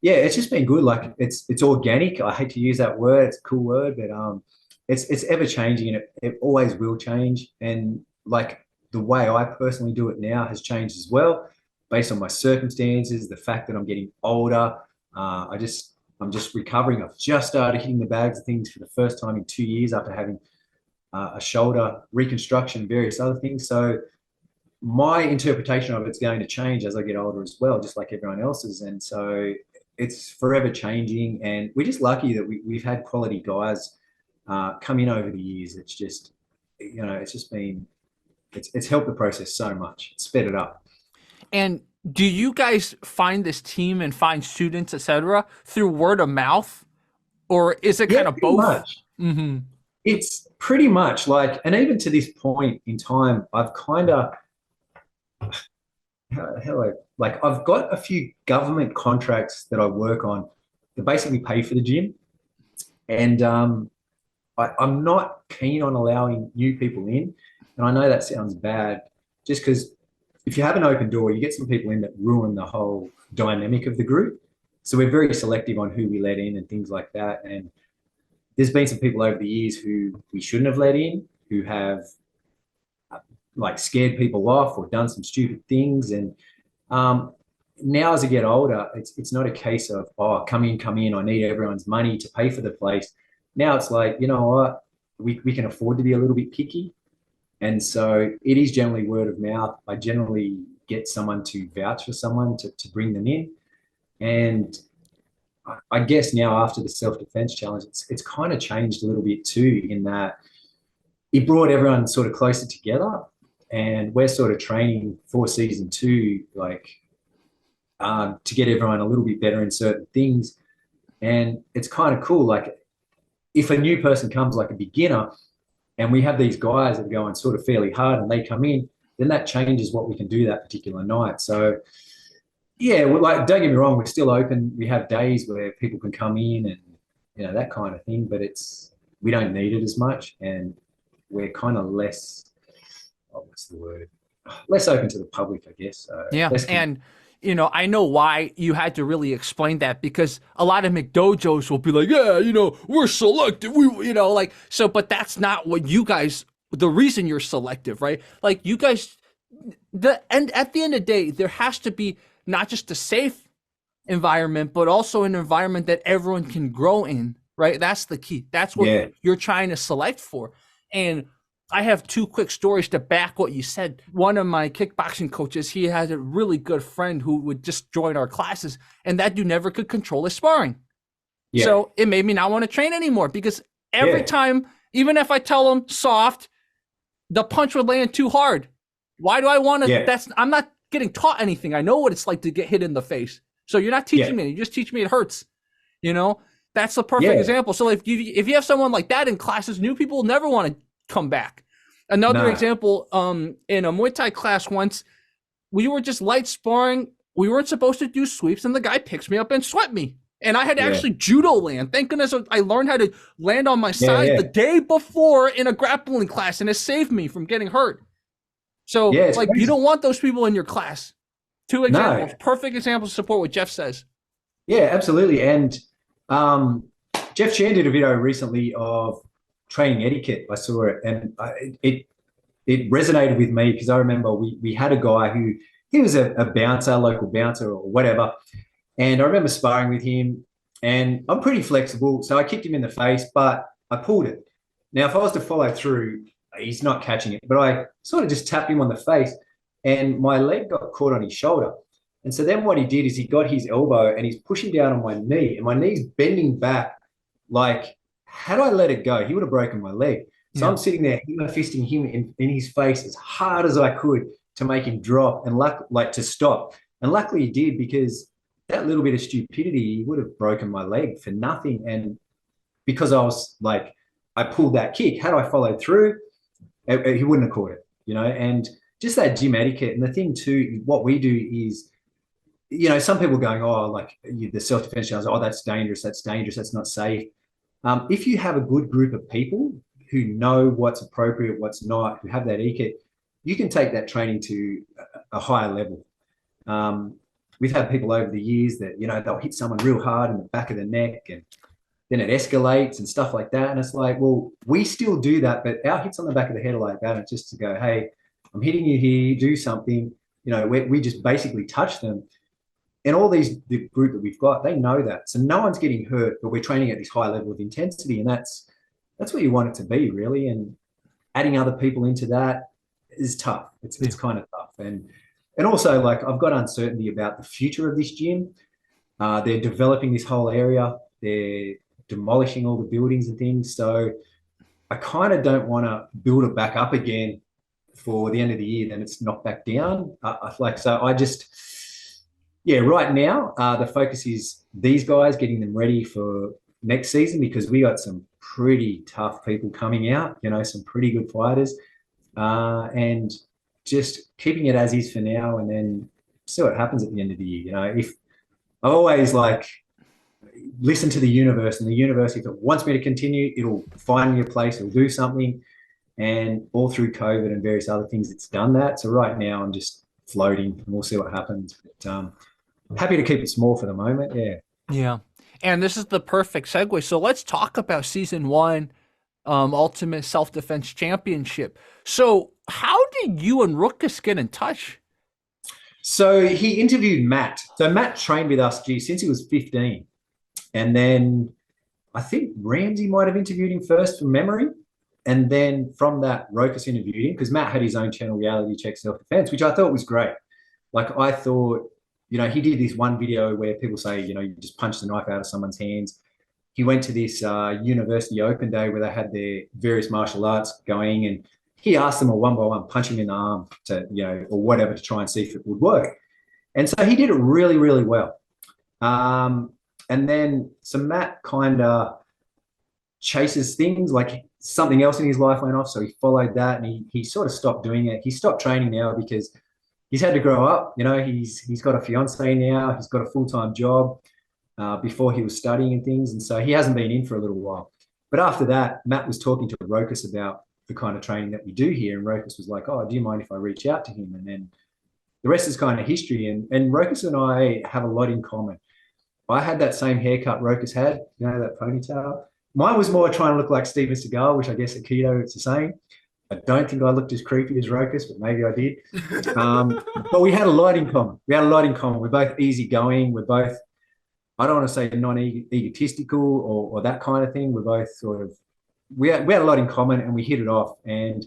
yeah, it's just been good. Like it's organic. I hate to use that word. It's a cool word, but it's ever changing and it always will change. And like the way I personally do it now has changed as well, based on my circumstances, the fact that I'm getting older. I'm just recovering. I've just started hitting the bags of things for the first time in 2 years after having a shoulder reconstruction, various other things. So my interpretation of it's going to change as I get older as well, just like everyone else's. And so it's forever changing. And we're just lucky that we've had quality guys come in over the years. It's just, it's just been, it's helped the process so much. It's sped it up. And do you guys find this team and find students, etc., through word of mouth, or is it kind of both? Much. Mm-hmm. It's pretty much like, and even to this point in time, I've kind of, I've got a few government contracts that I work on that basically pay for the gym, and I'm not keen on allowing new people in. And I know that sounds bad, just because if you have an open door, you get some people in that ruin the whole dynamic of the group. So we're very selective on who we let in and things like that. And there's been some people over the years who we shouldn't have let in, who have like scared people off or done some stupid things. And now as I get older, it's not a case of, oh, come in, I need everyone's money to pay for the place. Now it's like, you know what, we can afford to be a little bit picky. And so it is generally word of mouth. I generally get someone to vouch for someone to bring them in. And I guess now after the self-defense challenge, it's kind of changed a little bit too, in that it brought everyone sort of closer together. And we're sort of training for season 2, to get everyone a little bit better in certain things. And it's kind of cool. Like if a new person comes, like a beginner, and we have these guys that are going sort of fairly hard and they come in, then that changes what we can do that particular night. So yeah, like, don't get me wrong, we're still open. We have days where people can come in and, that kind of thing, but we don't need it as much. And we're kind of less, what's the word? Less open to the public, I guess. Yeah. And, I know why you had to really explain that, because a lot of McDojos will be like, yeah, we're selective. But that's not what you guys, the reason you're selective, right? Like you guys, and at the end of the day, there has to be not just a safe environment, but also an environment that everyone can grow in, right? That's the key. That's what you're trying to select for. And I have 2 quick stories to back what you said. One of my kickboxing coaches, he has a really good friend who would just join our classes, and that dude never could control his sparring. Yeah. So it made me not want to train anymore, because every time, even if I tell him soft, the punch would land too hard. Why do I want to? I'm not getting taught anything. I know what it's like to get hit in the face. So you're not teaching me. You just teach me it hurts. That's the perfect example. So if you have someone like that in classes, new people will never want to come back. Another example, in a Muay Thai class once, we were just light sparring. We weren't supposed to do sweeps, and the guy picks me up and swept me. And I had to actually judo land. Thank goodness I learned how to land on my side the day before in a grappling class, and it saved me from getting hurt. So, you don't want those people in your class. 2 examples, perfect examples to support what Jeff says. Yeah, absolutely. And Jeff Chan did a video recently of training etiquette. I saw it, and it resonated with me, because I remember we had a guy who, he was a bouncer, local bouncer or whatever, and I remember sparring with him, and I'm pretty flexible, so I kicked him in the face, but I pulled it. Now, if I was to follow through, he's not catching it, but I sort of just tapped him on the face, and my leg got caught on his shoulder. And so then what he did is he got his elbow and he's pushing down on my knee, and my knee's bending back. Like, had I let it go, he would have broken my leg. So I'm sitting there, fisting him in his face as hard as I could to make him drop and to stop. And luckily he did, because that little bit of stupidity, he would have broken my leg for nothing. And because I pulled that kick, had I followed through, he wouldn't have caught it, and just that gym etiquette. And the thing too, what we do is, some people going, the self-defense challenge, that's dangerous, that's not safe. If you have a good group of people who know what's appropriate, what's not, who have that etiquette, you can take that training to a higher level. We've had people over the years that, they'll hit someone real hard in the back of the neck, and then it escalates and stuff like that. And it's like, well, we still do that, but our hits on the back of the head are like that. And it's just to go, hey, I'm hitting you here, do something. You know, we just basically touch them. And all the group that we've got, they know that. So no one's getting hurt, but we're training at this high level of intensity. And that's what you want it to be, really. And adding other people into that is tough. It's kind of tough. And also, like, I've got uncertainty about the future of this gym. They're developing this whole area. They're demolishing all the buildings and things. So I kind of don't want to build it back up again for the end of the year. Then it's knocked back down. So I just, yeah, right now, the focus is these guys, getting them ready for next season, because we got some pretty tough people coming out, you know, some pretty good fighters, and just keeping it as is for now, and then see what happens at the end of the year. You know, if I always like listen to the universe, and the universe, if it wants me to continue, it'll find me a place, it'll do something. And all through COVID and various other things, it's done that. So right now I'm just floating, and we'll see what happens. But I'm happy to keep it small for the moment. Yeah. Yeah. And this is the perfect segue. So let's talk about season one, Ultimate Self-Defense Championship. So how did you and Rokas get in touch? So he interviewed Matt. So Matt trained with us, since he was 15. And then I think Ramsey might have interviewed him first from memory. And then from that, Rokas interviewed him, because Matt had his own channel, Reality Check Self-Defense, which I thought was great. Like, I thought, you know, he did this one video where people say, you know, you just punch the knife out of someone's hands. He went to this university open day where they had their various martial arts going, and he asked them a one by one, punch him in the arm to, you know, or whatever, to try and see if it would work. And so he did it really, really well. And then, so Matt kind of chases things, like something else in his life went off. So he followed that, and he sort of stopped doing it. He stopped training now because he's had to grow up. You know, he's got a fiance now. He's got a full-time job. Before he was studying and things. And so he hasn't been in for a little while. But after that, Matt was talking to Rokas about the kind of training that we do here. And Rokas was like, oh, do you mind if I reach out to him? And then the rest is kind of history. And Rokas and I have a lot in common. I had that same haircut Rokas had, you know, that ponytail. Mine was more trying to look like Steven Seagal, which I guess at keto it's the same. I don't think I looked as creepy as Rokas, but maybe I did. But we had a lot in common. We're both easygoing. We're both, I don't want to say non-egotistical or that kind of thing. We're both sort of, we had a lot in common, and we hit it off. And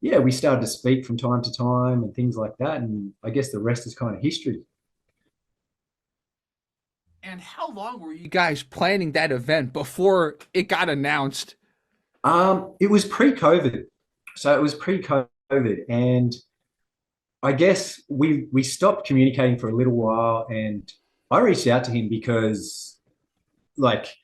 yeah, we started to speak from time to time and things like that. And I guess the rest is kind of history. And how long were you guys planning that event before it got announced? It was pre-COVID. So it was pre-COVID. And I guess we stopped communicating for a little while, and I reached out to him because, like,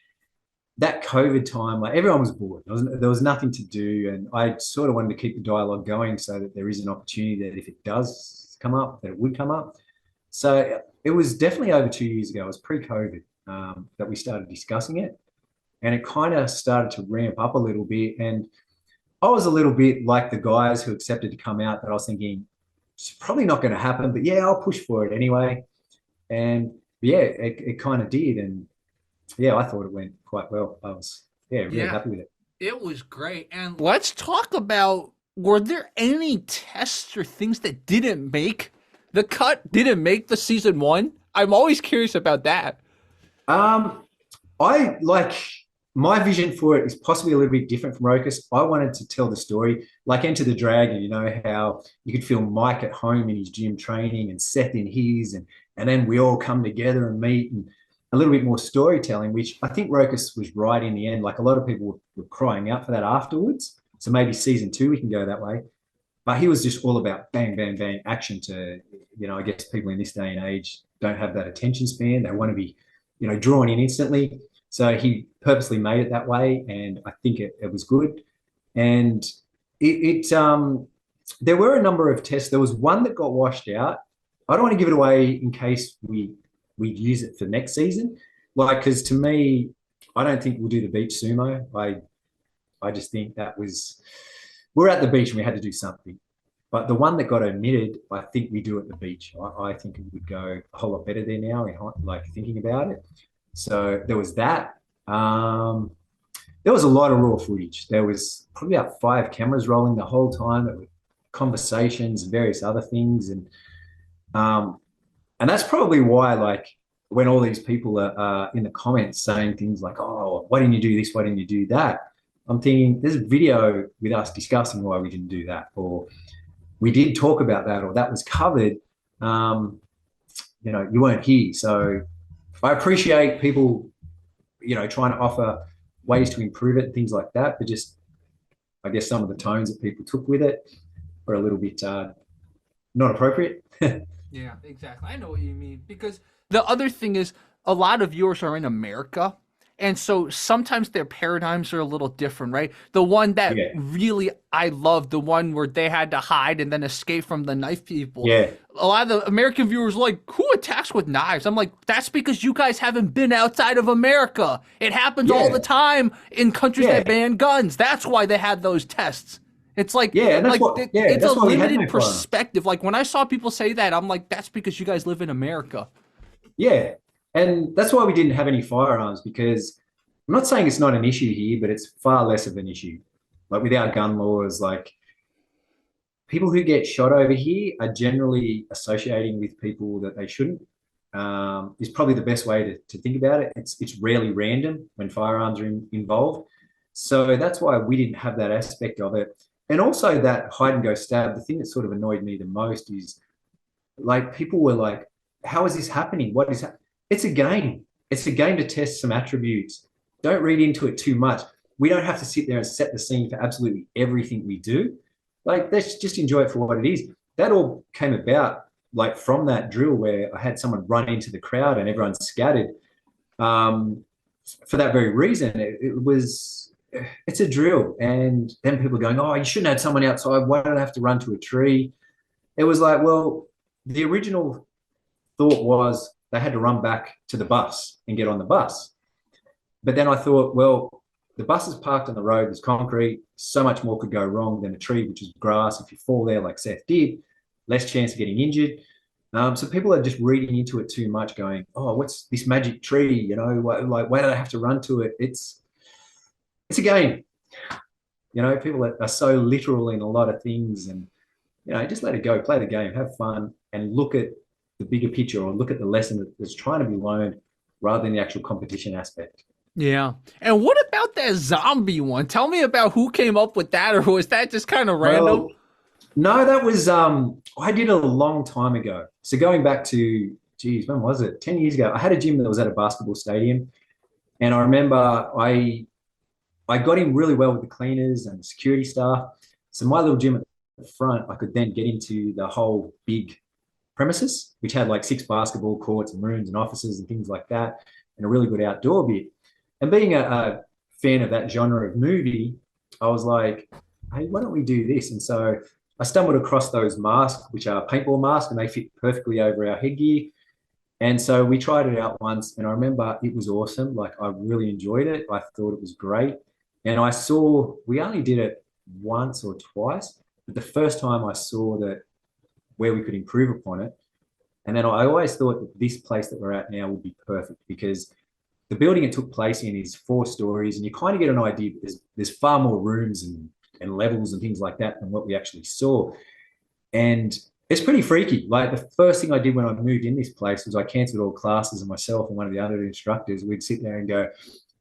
that COVID time, like, everyone was bored. There was nothing to do, and I sort of wanted to keep the dialogue going so that there is an opportunity that if it does come up, that it would come up. So it was definitely over 2 years ago. It was pre-COVID that we started discussing it, and it kind of started to ramp up a little bit. And I was a little bit like the guys who accepted to come out, that I was thinking, it's probably not going to happen, but yeah, I'll push for it anyway. And yeah, it kind of did. And yeah, I thought it went quite well. I was, yeah, really happy with it. It was great. And let's talk about, were there any tests or things that didn't make the cut, didn't make the season one? I'm always curious about that. I like, my vision for it is possibly a little bit different from Rokas. I wanted to tell the story, like Enter the Dragon, you know, how you could feel Mike at home in his gym training and Seth in his, and then we all come together and meet, and a little bit more storytelling, which I think Rokas was right in the end. Like, a lot of people were crying out for that afterwards. So maybe season 2, we can go that way. But he was just all about bang, bang, bang action to, you know, I guess people in this day and age don't have that attention span. They want to be, you know, drawn in instantly. So he purposely made it that way, and I think it was good. And there were a number of tests. There was one that got washed out. I don't want to give it away in case we'd use it for next season. Like, because to me, I don't think we'll do the beach sumo. I just think that was, we're at the beach and we had to do something. But the one that got omitted, I think we do at the beach. I think it would go a whole lot better there now, like, thinking about it. So there was that. There was a lot of raw footage. There was probably about 5 cameras rolling the whole time. conversations, various other things, um, and that's probably why, like, when all these people are in the comments saying things like, "Oh, why didn't you do this? Why didn't you do that?" I'm thinking there's a video with us discussing why we didn't do that, or we did talk about that, or that was covered. Um, you weren't here, so I appreciate people, trying to offer ways to improve it and things like that, but just I guess some of the tones that people took with it were a little bit not appropriate. Yeah, exactly. I know what you mean. Because the other thing is, a lot of viewers are in America. And so sometimes their paradigms are a little different, right? The one that Yeah, really I love, the one where they had to hide and then escape from the knife people. yeah, A lot of the American viewers are like, who attacks with knives? I'm like, that's because you guys haven't been outside of America. It happens all yeah, the time in countries yeah, that ban guns. That's why they had those tests. It's yeah, and it's a that's why we had no limited firearms. perspective. Like when I saw people say that, I'm like, that's because you guys live in America. Yeah, and that's why we didn't have any firearms, because I'm not saying it's not an issue here, but it's far less of an issue. Like with our gun laws, like people who get shot over here are generally associating with people that they shouldn't. Is probably the best way to think about it. It's rarely random when firearms are involved. So that's why we didn't have that aspect of it. And also that hide and go stab, the thing that sort of annoyed me the most is like people were like, how is this happening? What is happening? It's a game. It's a game to test some attributes. Don't read into it too much. We don't have to sit there and set the scene for absolutely everything we do. Like, let's just enjoy it for what it is. That all came about like from that drill where I had someone run into the crowd and everyone scattered. Um, for that very reason, it's a drill. And then people are going, oh, you shouldn't have someone outside. Why don't I have to run to a tree? It was like, well, the original thought was they had to run back to the bus and get on the bus. But then I thought, well, the bus is parked on the road, there's concrete, so much more could go wrong than a tree, which is grass. If you fall there like Seth did, less chance of getting injured. So people are just reading into it too much, going, oh, what's this magic tree? Why do I have to run to it? It's a game. People are so literal in a lot of things, and just let it go, play the game, have fun, and look at the bigger picture, or look at the lesson that's trying to be learned rather than the actual competition aspect. Yeah. And what about that zombie one? Tell me about who came up with that, or was that just kind of random? Well, no, that was I did it a long time ago. So going back to, geez, when was it? 10 years ago. I had a gym that was at a basketball stadium, and I remember I got in really well with the cleaners and the security staff. So my little gym at the front, I could then get into the whole big premises, which had like 6 basketball courts and rooms and offices and things like that, and a really good outdoor bit. And being a fan of that genre of movie, I was like, hey, why don't we do this? And so I stumbled across those masks, which are paintball masks, and they fit perfectly over our headgear. And so we tried it out once, and I remember it was awesome. Like, I really enjoyed it. I thought it was great. And we only did it once or twice, but the first time I saw that where we could improve upon it. And then I always thought that this place that we're at now would be perfect, because the building it took place in is 4 stories, and you kind of get an idea. There's far more rooms and levels and things like that than what we actually saw. And it's pretty freaky. Like, the first thing I did when I moved in this place was I cancelled all classes, and myself and one of the other instructors, we'd sit there and go,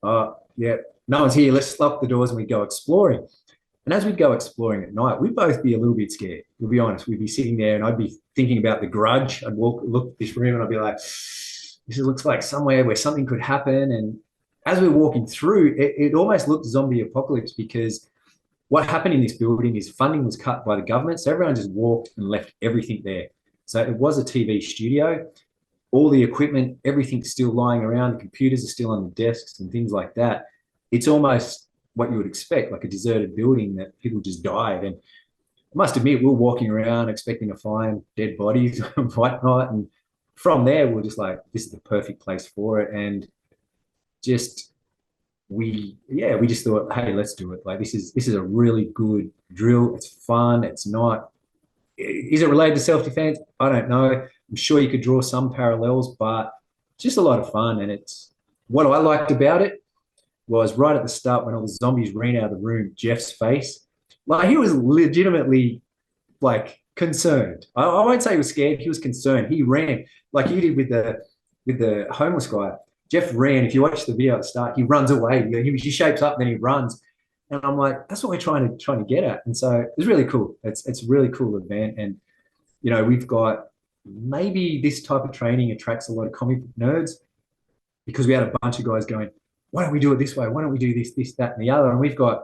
oh, yeah, no one's here. Let's lock the doors, and we'd go exploring. And as we'd go exploring at night, we'd both be a little bit scared. We'll be honest. We'd be sitting there, and I'd be thinking about The Grudge. I'd look at this room, and I'd be like, this looks like somewhere where something could happen. And as we're walking through, it almost looked zombie apocalypse, because what happened in this building is funding was cut by the government. So everyone just walked and left everything there. So it was a TV studio. All the equipment, everything's still lying around. The computers are still on the desks and things like that. It's almost what you would expect, like a deserted building that people just died. And I must admit, we were walking around expecting to find dead bodies and whatnot. And from there, we're just like, this is the perfect place for it. And we just thought, hey, let's do it. Like, this is a really good drill. It's fun. It's not. Is it related to self-defense? I don't know. I'm sure you could draw some parallels, but it's just a lot of fun. And it's what I liked about it was right at the start, when all the zombies ran out of the room, Jeff's face, like, he was legitimately like concerned. I won't say he was scared. He was concerned. He ran like you did with the homeless guy. Jeff ran. If you watch the video at the start, he runs away. You know, he shapes up, then he runs. And I'm like, that's what we're trying to get at. And so it's really cool. It's a really cool event. And you know, we've got maybe this type of training attracts a lot of comic book nerds because we had a bunch of guys going, why don't we do it this way? Why don't we do this, that, and the other? And we've got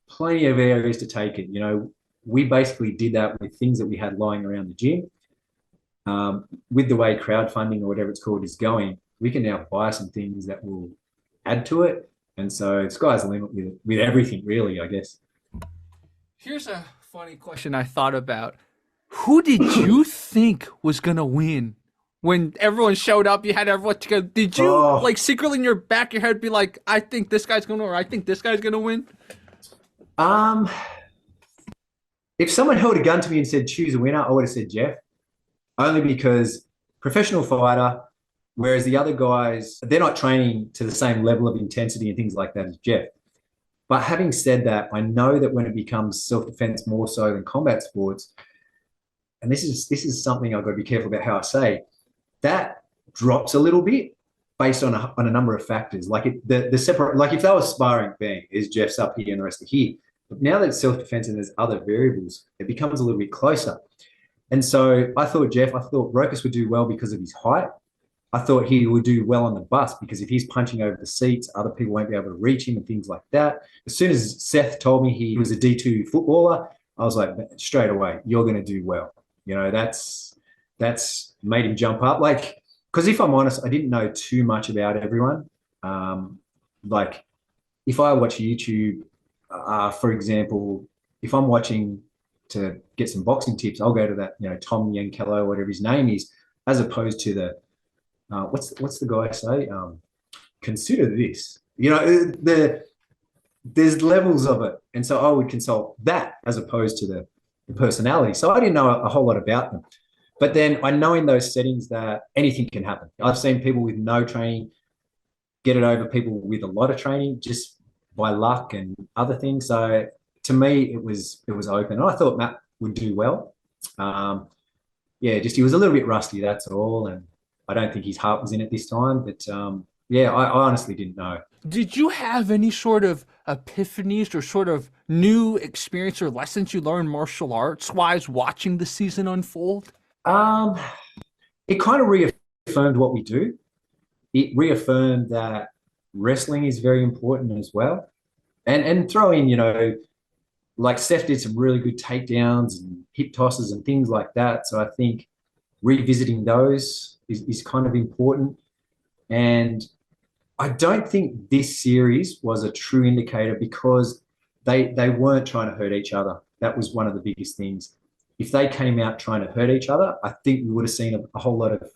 plenty of areas to take it. You know, we basically did that with things that we had lying around the gym. With the way crowdfunding or whatever it's called is going, we can now buy some things that will add to it. And so sky's the limit with everything, really, I guess. Here's a funny question I thought about. Who did you think was going to win? When everyone showed up, you had everyone to go. Did you like secretly in your back of your head be like, I think this guy's going to, or I think this guy's going to win? If someone held a gun to me and said, choose a winner, I would have said Jeff, only because professional fighter, whereas the other guys, they're not training to the same level of intensity and things like that as Jeff. But having said that, I know that when it becomes self-defense more so than combat sports, and this is something I've got to be careful about how I say, that drops a little bit based on a number of factors. Like the separate, like if they were sparring, bang, is Jeff's up here and the rest are here. But now that it's self-defense and there's other variables, it becomes a little bit closer. And so I thought Rokas would do well because of his height. I thought he would do well on the bus because if he's punching over the seats, other people won't be able to reach him and things like that. As soon as Seth told me he was a D2 footballer, I was like, straight away, you're going to do well. You know, that's made him jump up. Like, because if I'm honest, I didn't know too much about everyone. Like, if I watch YouTube, for example, if I'm watching to get some boxing tips, I'll go to that, you know, Tom Yankello, whatever his name is, as opposed to the what's the guy say? Consider this. You know, there's levels of it, and so I would consult that as opposed to the personality. So I didn't know a whole lot about them. But then I know in those settings that anything can happen. I've seen people with no training get it over people with a lot of training just by luck and other things. So to me, it was open. And I thought Matt would do well. Yeah, just he was a little bit rusty, that's all. And I don't think his heart was in it this time. But yeah, I honestly didn't know. Did you have any sort of epiphanies or sort of new experience or lessons you learned martial arts wise watching the season unfold? It kind of reaffirmed what we do. It reaffirmed that wrestling is very important as well. And throw in, you know, like Seth did some really good takedowns and hip tosses and things like that. So I think revisiting those is kind of important. And I don't think this series was a true indicator because they weren't trying to hurt each other. That was one of the biggest things. If they came out trying to hurt each other, I think we would have seen a whole lot of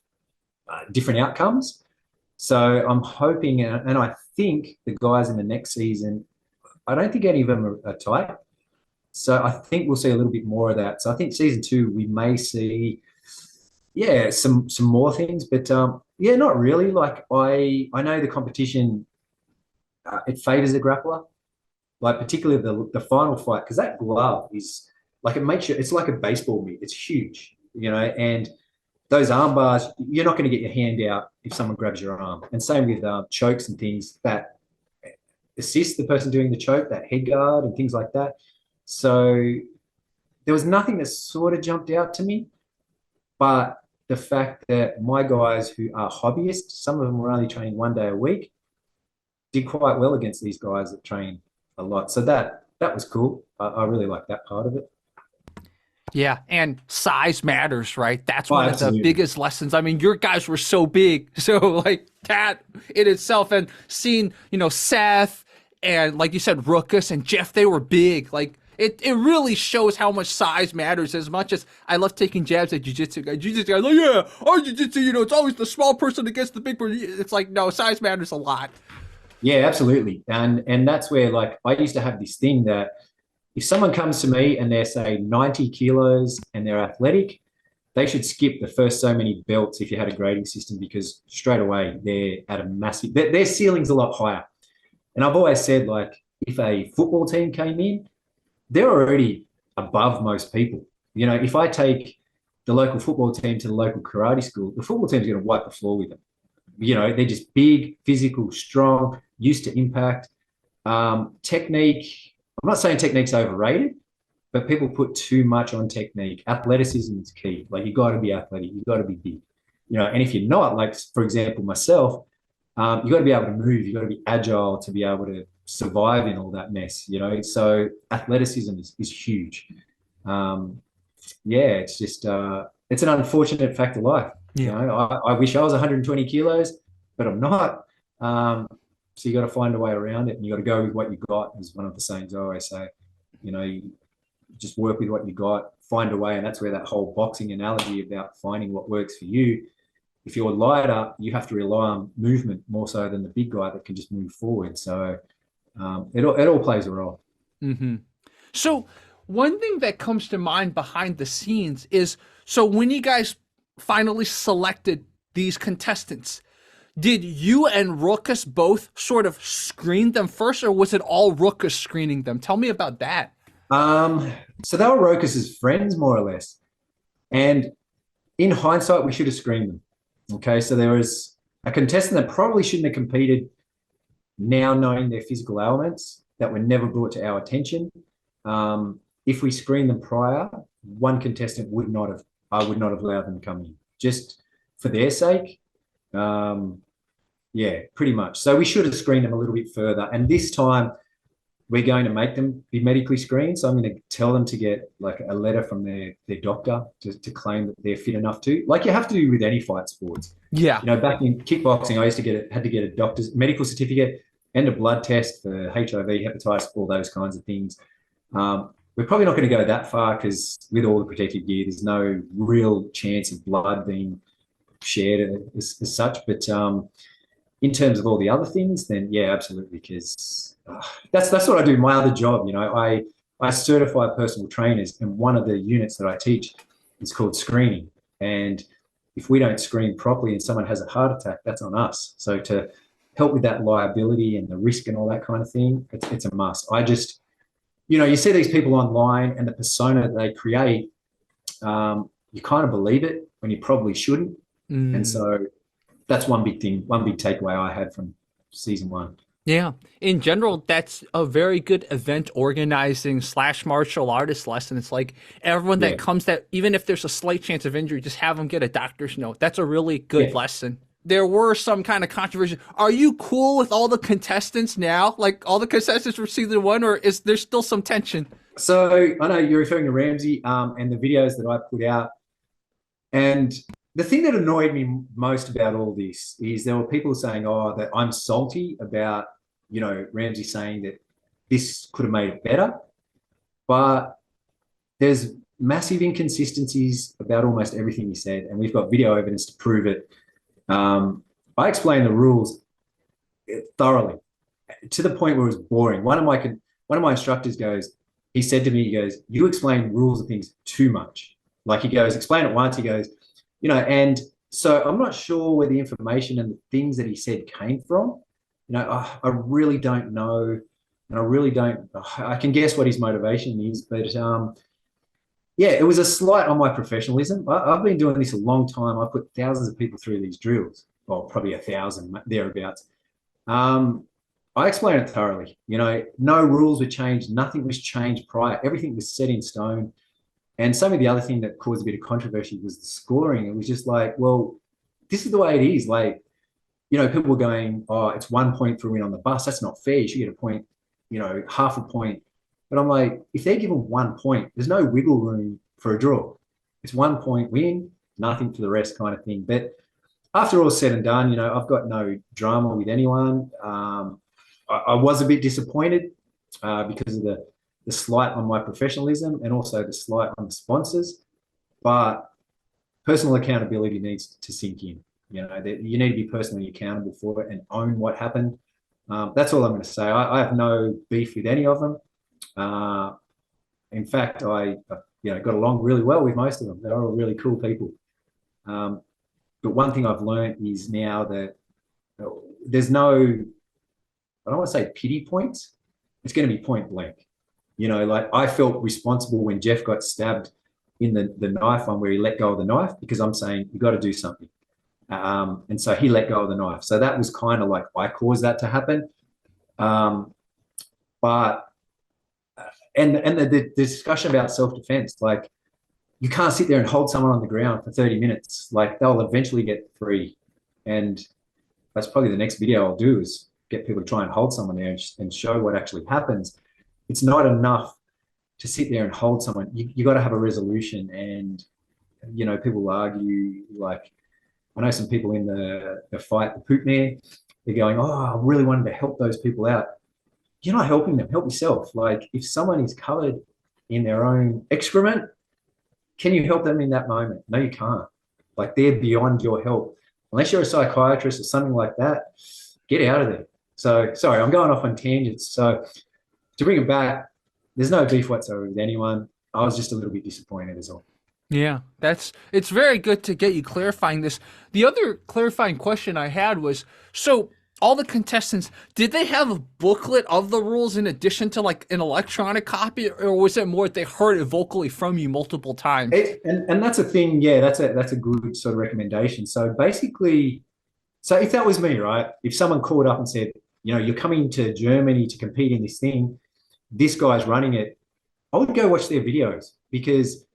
different outcomes. So I'm hoping, and I think the guys in the next season, I don't think any of them are tight. So I think we'll see a little bit more of that. So I think season 2, we may see, yeah, some more things, but yeah, not really. Like I know the competition, it favors the grappler, like particularly the final fight, because that glove is like, it makes you, it's like a baseball mitt. It's huge, you know, and those arm bars, you're not going to get your hand out if someone grabs your arm. And same with chokes and things that assist the person doing the choke, that head guard and things like that. So there was nothing that sort of jumped out to me, but the fact that my guys who are hobbyists, some of them were only training 1 day a week, did quite well against these guys that train a lot. So that was cool. I really like that part of it. Yeah, and size matters, right? That's one of the biggest lessons. I mean, your guys were so big, so like that in itself, and seeing, you know, Seth and like you said, Rokas and Jeff, they were big. Like it really shows how much size matters. As much as I love taking jabs at jiu-jitsu guys, like, yeah, our jiu-jitsu, you know, it's always the small person against the big person. It's like, no, size matters a lot. Yeah, absolutely. And that's where, like, I used to have this thing that if someone comes to me and they're, say, 90 kilos and they're athletic, they should skip the first so many belts if you had a grading system, because straight away they're at a massive, their ceiling's a lot higher. And I've always said, like, if a football team came in, they're already above most people. You know, if I take the local football team to the local karate school, the football team's going to wipe the floor with them. You know, they're just big, physical, strong, used to impact. Technique, I'm not saying technique's overrated, but people put too much on technique. Athleticism is key. Like, you got to be athletic, you got to be big. You know, and if you're not, like, for example, myself, you got to be able to move, you got to be agile to be able to survive in all that mess, you know. So athleticism is huge. Yeah, it's just it's an unfortunate fact of life. Yeah. You know, I wish I was 120 kilos, but I'm not. So you got to find a way around it, and you got to go with what you got, is one of the sayings I always say. You know, you just work with what you got, find a way, and that's where that whole boxing analogy about finding what works for you. If you're lighter, you have to rely on movement more so than the big guy that can just move forward. So it all plays a role. Mm-hmm. So one thing that comes to mind behind the scenes is, so when you guys finally selected these contestants, did you and Rokas both sort of screen them first, or was it all Rokas screening them? Tell me about that. So they were Rokas' friends, more or less. And in hindsight, we should have screened them. Okay, so there was a contestant that probably shouldn't have competed, now knowing their physical ailments, that were never brought to our attention. If we screened them prior, one contestant I would not have allowed them to come in, just for their sake. Yeah, pretty much. So we should have screened them a little bit further. And this time, we're going to make them be medically screened. So I'm going to tell them to get like a letter from their doctor to claim that they're fit enough to, like you have to do with any fight sports. Yeah. You know, back in kickboxing, I used to had to get a doctor's medical certificate and a blood test for HIV, hepatitis, all those kinds of things. We're probably not going to go that far, because with all the protective gear, there's no real chance of blood being shared as such. But in terms of all the other things, then yeah, absolutely, because that's what I do. My other job, you know, I certify personal trainers, and one of the units that I teach is called screening. And if we don't screen properly and someone has a heart attack, that's on us. So to help with that liability and the risk and all that kind of thing, it's a must. I just, you know, you see these people online and the persona that they create, you kind of believe it when you probably shouldn't. And so that's one big thing, one big takeaway I had from season one. Yeah. In general, that's a very good event organizing / martial artist lesson. It's like everyone that comes, that even if there's a slight chance of injury, just have them get a doctor's note. That's a really good lesson. There were some kind of controversy. Are you cool with all the contestants now? Like all the contestants from season one, or is there still some tension? So I know you're referring to Ramsey and the videos that I put out. And the thing that annoyed me most about all this is there were people saying, oh, that I'm salty about, you know, Ramsey saying that this could have made it better. But there's massive inconsistencies about almost everything he said, and we've got video evidence to prove it. I explained the rules thoroughly, to the point where it was boring. One of my instructors he said to me, he goes, you explain rules of things too much. Like, he goes, explain it once, he goes, you know, and so I'm not sure where the information and the things that he said came from. You know, I really don't know, and I can guess what his motivation is, but yeah, it was a slight on my professionalism. I've been doing this a long time. I put thousands of people through these drills, well, probably 1,000 thereabouts. I explained it thoroughly. You know, no rules were changed. Nothing was changed prior. Everything was set in stone. And some of the other thing that caused a bit of controversy was the scoring. It was just like, well, this is the way it is. Like, you know, people were going, oh, it's 1 point for a win on the bus. That's not fair. You should get a point, you know, half a point. But I'm like, if they're given 1 point, there's no wiggle room for a draw. It's 1 point win, nothing for the rest kind of thing. But after all said and done, you know, I've got no drama with anyone. I was a bit disappointed because of the slight on my professionalism and also the slight on the sponsors. But personal accountability needs to sink in. You know, you need to be personally accountable for it and own what happened. That's all I'm going to say. I have no beef with any of them. In fact, I got along really well with most of them. They're all really cool people. But one thing I've learned is now that there's no, I don't want to say pity points. It's going to be point blank. You know, like I felt responsible when Jeff got stabbed in the knife one where he let go of the knife because I'm saying you got to do something. And so he let go of the knife. So that was kind of like I caused that to happen. But the discussion about self-defense, like you can't sit there and hold someone on the ground for 30 minutes. Like they'll eventually get free. And that's probably the next video I'll do is get people to try and hold someone there and show what actually happens. It's not enough to sit there and hold someone. You got to have a resolution. And, you know, people argue, like, I know some people in the fight, the poop man, they're going, oh, I really wanted to help those people out. You're not helping them, help yourself. Like if someone is covered in their own excrement, can you help them in that moment? No, you can't. Like they're beyond your help. Unless you're a psychiatrist or something like that, get out of there. So sorry, I'm going off on tangents. So to bring it back, there's no beef whatsoever with anyone. I was just a little bit disappointed as well. Yeah, it's very good to get you clarifying this. The other clarifying question I had was, so all the contestants, did they have a booklet of the rules in addition to like an electronic copy, or was it more they heard it vocally from you multiple times? And that's a thing, yeah, that's a good sort of recommendation. So basically, so if that was me, right? If someone called up and said, you know, you're coming to Germany to compete in this thing, this guy's running it, I would go watch their videos because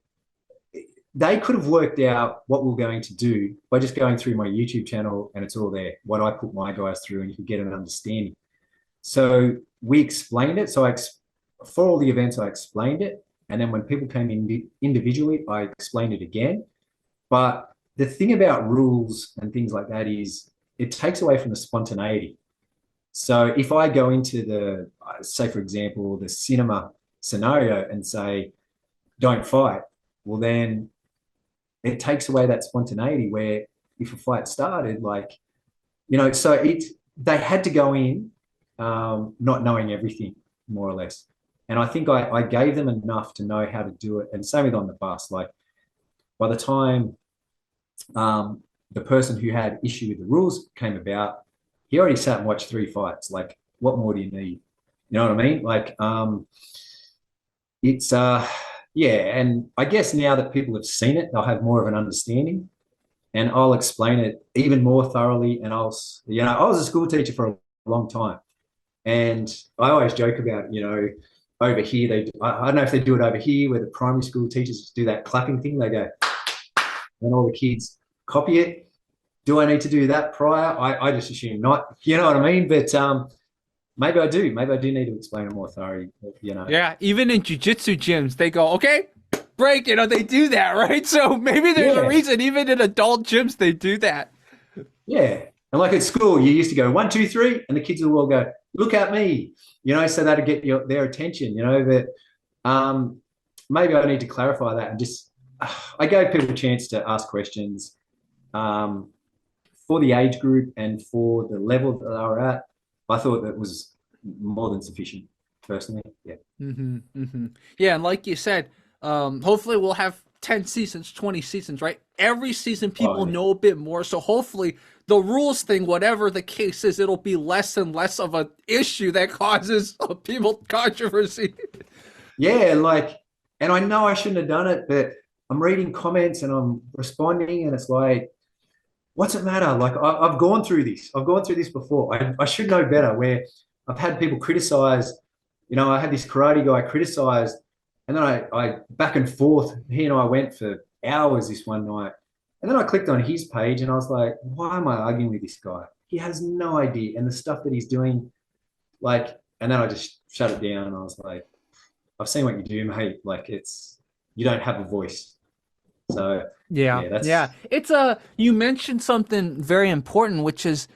they could have worked out what we're going to do by just going through my YouTube channel, and it's all there, what I put my guys through, and you can get an understanding. So we explained it. So for all the events, I explained it. And then when people came in individually, I explained it again. But the thing about rules and things like that is it takes away from the spontaneity. So if I go into the, say, for example, the cinema scenario and say, don't fight, well, then it takes away that spontaneity where if a fight started, like, you know, so they had to go in not knowing everything, more or less. And I think I gave them enough to know how to do it. And same with on the bus. Like by the time the person who had issue with the rules came about, he already sat and watched 3 fights. Like, what more do you need? You know what I mean? Like, it's yeah. And I guess now that people have seen it, they'll have more of an understanding. And I'll explain it even more thoroughly. And you know, I was a school teacher for a long time. And I always joke about, you know, over here, I don't know if they do it over here where the primary school teachers do that clapping thing. They go, and all the kids copy it. Do I need to do that prior? I just assume not. You know what I mean? But maybe I do. Maybe I do need to explain it more thoroughly, you know. Yeah, even in jiu-jitsu gyms, they go, okay, break, you know, they do that, right? So maybe there's a reason even in adult gyms they do that. Yeah. And like at school, you used to go 1, 2, 3, and the kids will all go, look at me, you know, so that'll get their attention, you know. But maybe I need to clarify that and just, I gave people a chance to ask questions for the age group and for the level that they were at. I thought that was more than sufficient, personally. Yeah. Yeah, and like you said, hopefully we'll have 10 seasons, 20 seasons, right? Every season people know a bit more. So hopefully the rules thing, whatever the case is, it'll be less and less of an issue that causes people controversy. Yeah, like, and I know I shouldn't have done it, but I'm reading comments and I'm responding, and it's like, what's it matter? Like, I've gone through this. I've gone through this before. I should know better, where I've had people criticize, you know, I had this karate guy criticized, and then I back and forth, he and I went for hours this one night. And then I clicked on his page and I was like, why am I arguing with this guy? He has no idea. And the stuff that he's doing, like, and then I just shut it down. And I was like, I've seen what you do, mate. Like, you don't have a voice. So yeah. It's you mentioned something very important, which is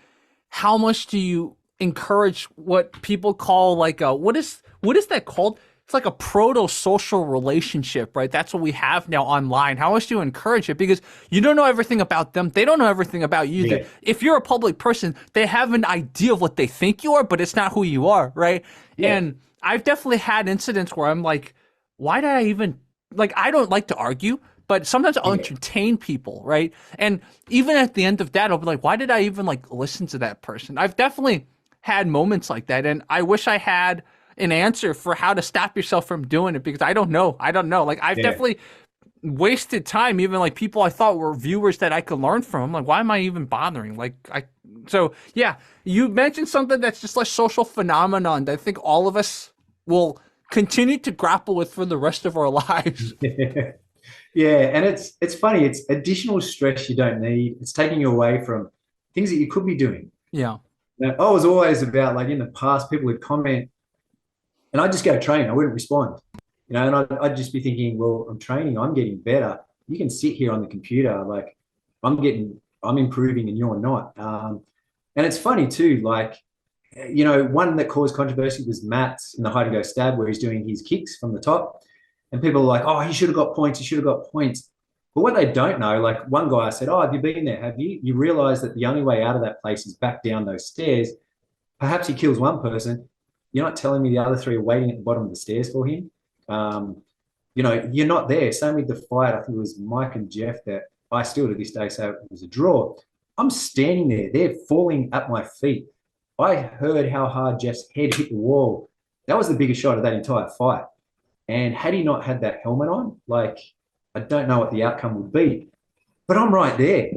how much do you encourage what people call like what is that called? It's like a proto-social relationship, right? That's what we have now online. How much do you encourage it? Because you don't know everything about them. They don't know everything about you. Yeah. If you're a public person, they have an idea of what they think you are, but it's not who you are, right? Yeah. And I've definitely had incidents where I'm like, why did I even, like, I don't like to argue, but sometimes I'll entertain people, right? And even at the end of that, I'll be like, why did I even like listen to that person? I've definitely had moments like that. And I wish I had an answer for how to stop yourself from doing it, because I don't know. Like I've definitely wasted time. Even like people I thought were viewers that I could learn from. I'm like, why am I even bothering? So yeah, you mentioned something that's just like social phenomenon that I think all of us will continue to grapple with for the rest of our lives. Yeah. Yeah, and it's funny. It's additional stress you don't need. It's taking you away from things that you could be doing. Yeah. Now, I was always about like in the past, people would comment, and I'd just go train. I wouldn't respond, and I'd just be thinking, well, I'm training. I'm getting better. You can sit here on the computer, like I'm improving, and you're not. And it's funny too, like one that caused controversy was Matt's in the hide and go stab, where he's doing his kicks from the top. And people are like, oh, he should have got points. He should have got points. But what they don't know, like one guy I said, oh, have you been there? Have you? You realize that the only way out of that place is back down those stairs. Perhaps he kills one person. You're not telling me the other three are waiting at the bottom of the stairs for him. You're not there. Same with the fight. I think it was Mike and Jeff that I still to this day say it was a draw. I'm standing there. They're falling at my feet. I heard how hard Jeff's head hit the wall. That was the biggest shot of that entire fight. And had he not had that helmet on, like, I don't know what the outcome would be. But I'm right there,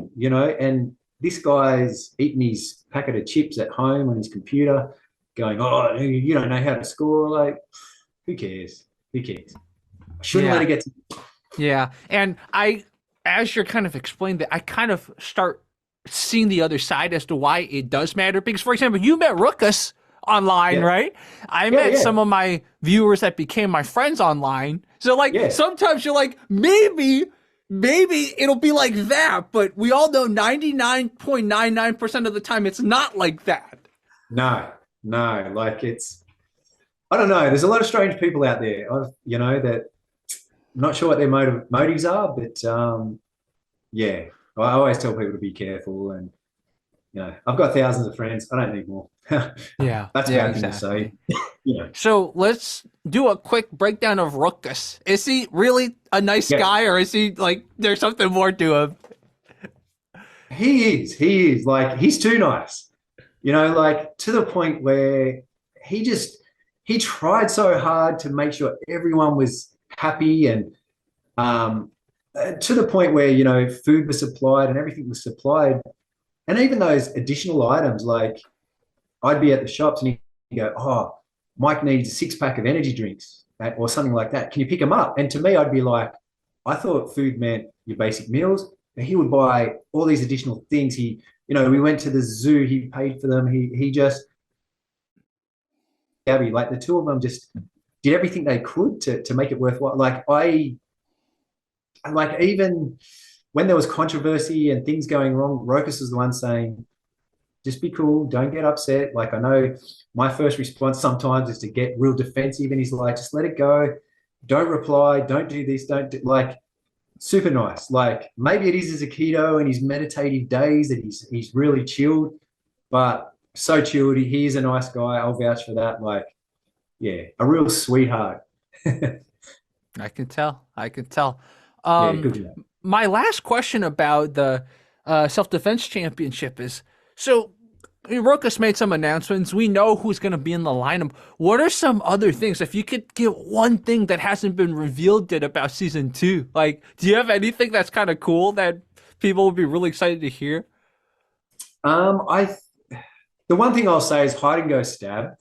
and this guy's eating his packet of chips at home on his computer, going, oh, you don't know how to score. Like, who cares? Who cares? I shouldn't let it get to. Yeah. And as you're kind of explaining that, I kind of start seeing the other side as to why it does matter. Because, for example, you met Rokas online, right? I met some of my viewers that became my friends online. So sometimes you're like, maybe it'll be like that, but we all know 99.99% of the time it's not like that. No, like I don't know. There's a lot of strange people out there, that I'm not sure what their motives are, but I always tell people to be careful, and I've got thousands of friends. I don't need more. Yeah, that's a bad thing to say. So let's do a quick breakdown of Rokas. Is he really a nice guy, or is he like there's something more to him? He is like he's too nice. Like to the point where he tried so hard to make sure everyone was happy, and to the point where food was supplied and everything was supplied. And even those additional items, like I'd be at the shops and he'd go, oh, Mike needs a 6-pack of energy drinks or something like that. Can you pick them up? And to me, I'd be like, I thought food meant your basic meals. And he would buy all these additional things. We went to the zoo. He paid for them. He just, Gabby, like the two of them just did everything they could to make it worthwhile. Even when there was controversy and things going wrong, Rokas was the one saying, just be cool, don't get upset. Like, I know my first response sometimes is to get real defensive, and he's like, just let it go. Don't reply. Don't do this. Don't do, like, super nice. Like, maybe it is his Aikido and his meditative days that he's really chilled, but so chilled. He is a nice guy. I'll vouch for that. Like, yeah, a real sweetheart. I can tell. Good job. My last question about the self-defense championship is, so Rokas made some announcements. We know who's going to be in the lineup. What are some other things? If you could give one thing that hasn't been revealed yet about season 2, like, do you have anything that's kind of cool that people would be really excited to hear? The one thing I'll say is hide and go stab.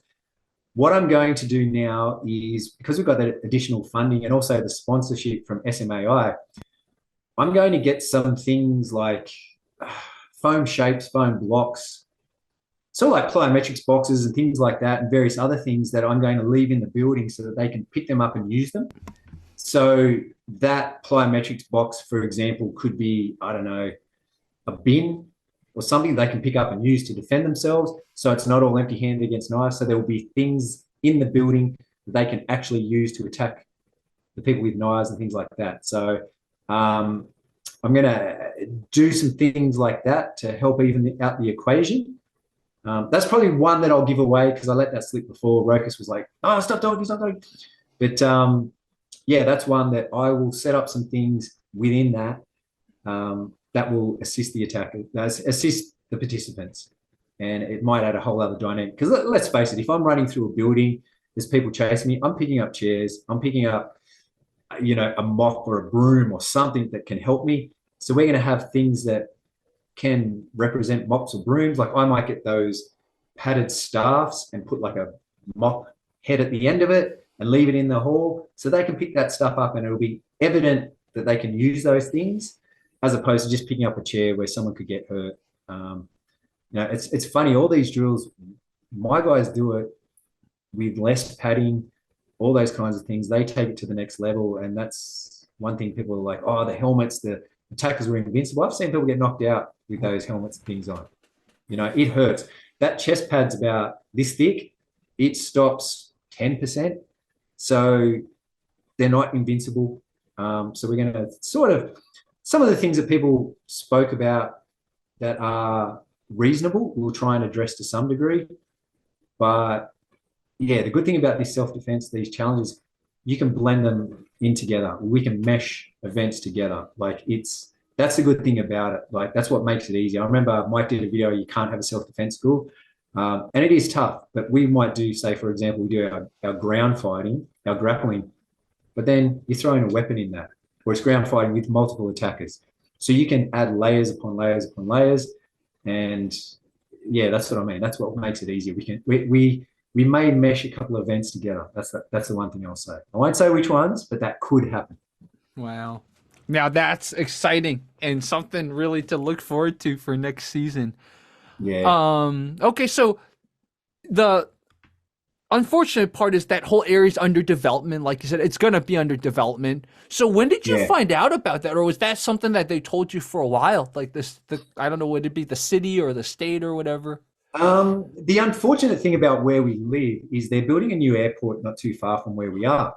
What I'm going to do now is, because we've got that additional funding and also the sponsorship from SMAI, I'm going to get some things like foam shapes, foam blocks, sort of like plyometrics boxes and things like that, and various other things that I'm going to leave in the building so that they can pick them up and use them. So that plyometrics box, for example, could be, I don't know, a bin or something they can pick up and use to defend themselves. So it's not all empty-handed against knives. So there will be things in the building that they can actually use to attack the people with knives and things like that. So I'm going to do some things like that to help even out the equation. That's probably one that I'll give away because I let that slip before. Rokas was like, oh, stop talking. But that's one that I will set up some things within that that will assist the attacker, assist the participants. And it might add a whole other dynamic. Because let's face it, if I'm running through a building, there's people chasing me, I'm picking up chairs, I'm picking up a mop or a broom or something that can help me. So we're going to have things that can represent mops or brooms. Like I might get those padded staffs and put like a mop head at the end of it and leave it in the hall so they can pick that stuff up and it'll be evident that they can use those things as opposed to just picking up a chair where someone could get hurt. It's funny, all these drills, my guys do it with less padding, all those kinds of things. They take it to the next level. And that's one thing people are like, oh, the helmets, the attackers were invincible. I've seen people get knocked out with those helmets and things on. It hurts. That chest pad's about this thick. It stops 10%. So they're not invincible. So we're going to sort of, some of the things that people spoke about that are reasonable, we'll try and address to some degree. But yeah, the good thing about this self-defense, these challenges, you can blend them in together. We can mesh events together. Like that's the good thing about it. Like that's what makes it easy. I remember Mike did a video, you can't have a self-defense school. And it is tough, but we might do, say, for example, we do our ground fighting, our grappling, but then you're throwing a weapon in that, or it's ground fighting with multiple attackers. So you can add layers upon layers upon layers. And yeah, that's what I mean. That's what makes it easier. We may mesh a couple of events together. That's the one thing I'll say. I won't say which ones, but that could happen. Wow. Now that's exciting and something really to look forward to for next season. Yeah. Okay, so the unfortunate part is that whole area is under development. Like you said, it's going to be under development. So when did you find out about that? Or was that something that they told you for a while? Like I don't know, would it be the city or the state or whatever? The unfortunate thing about where we live is they're building a new airport not too far from where we are.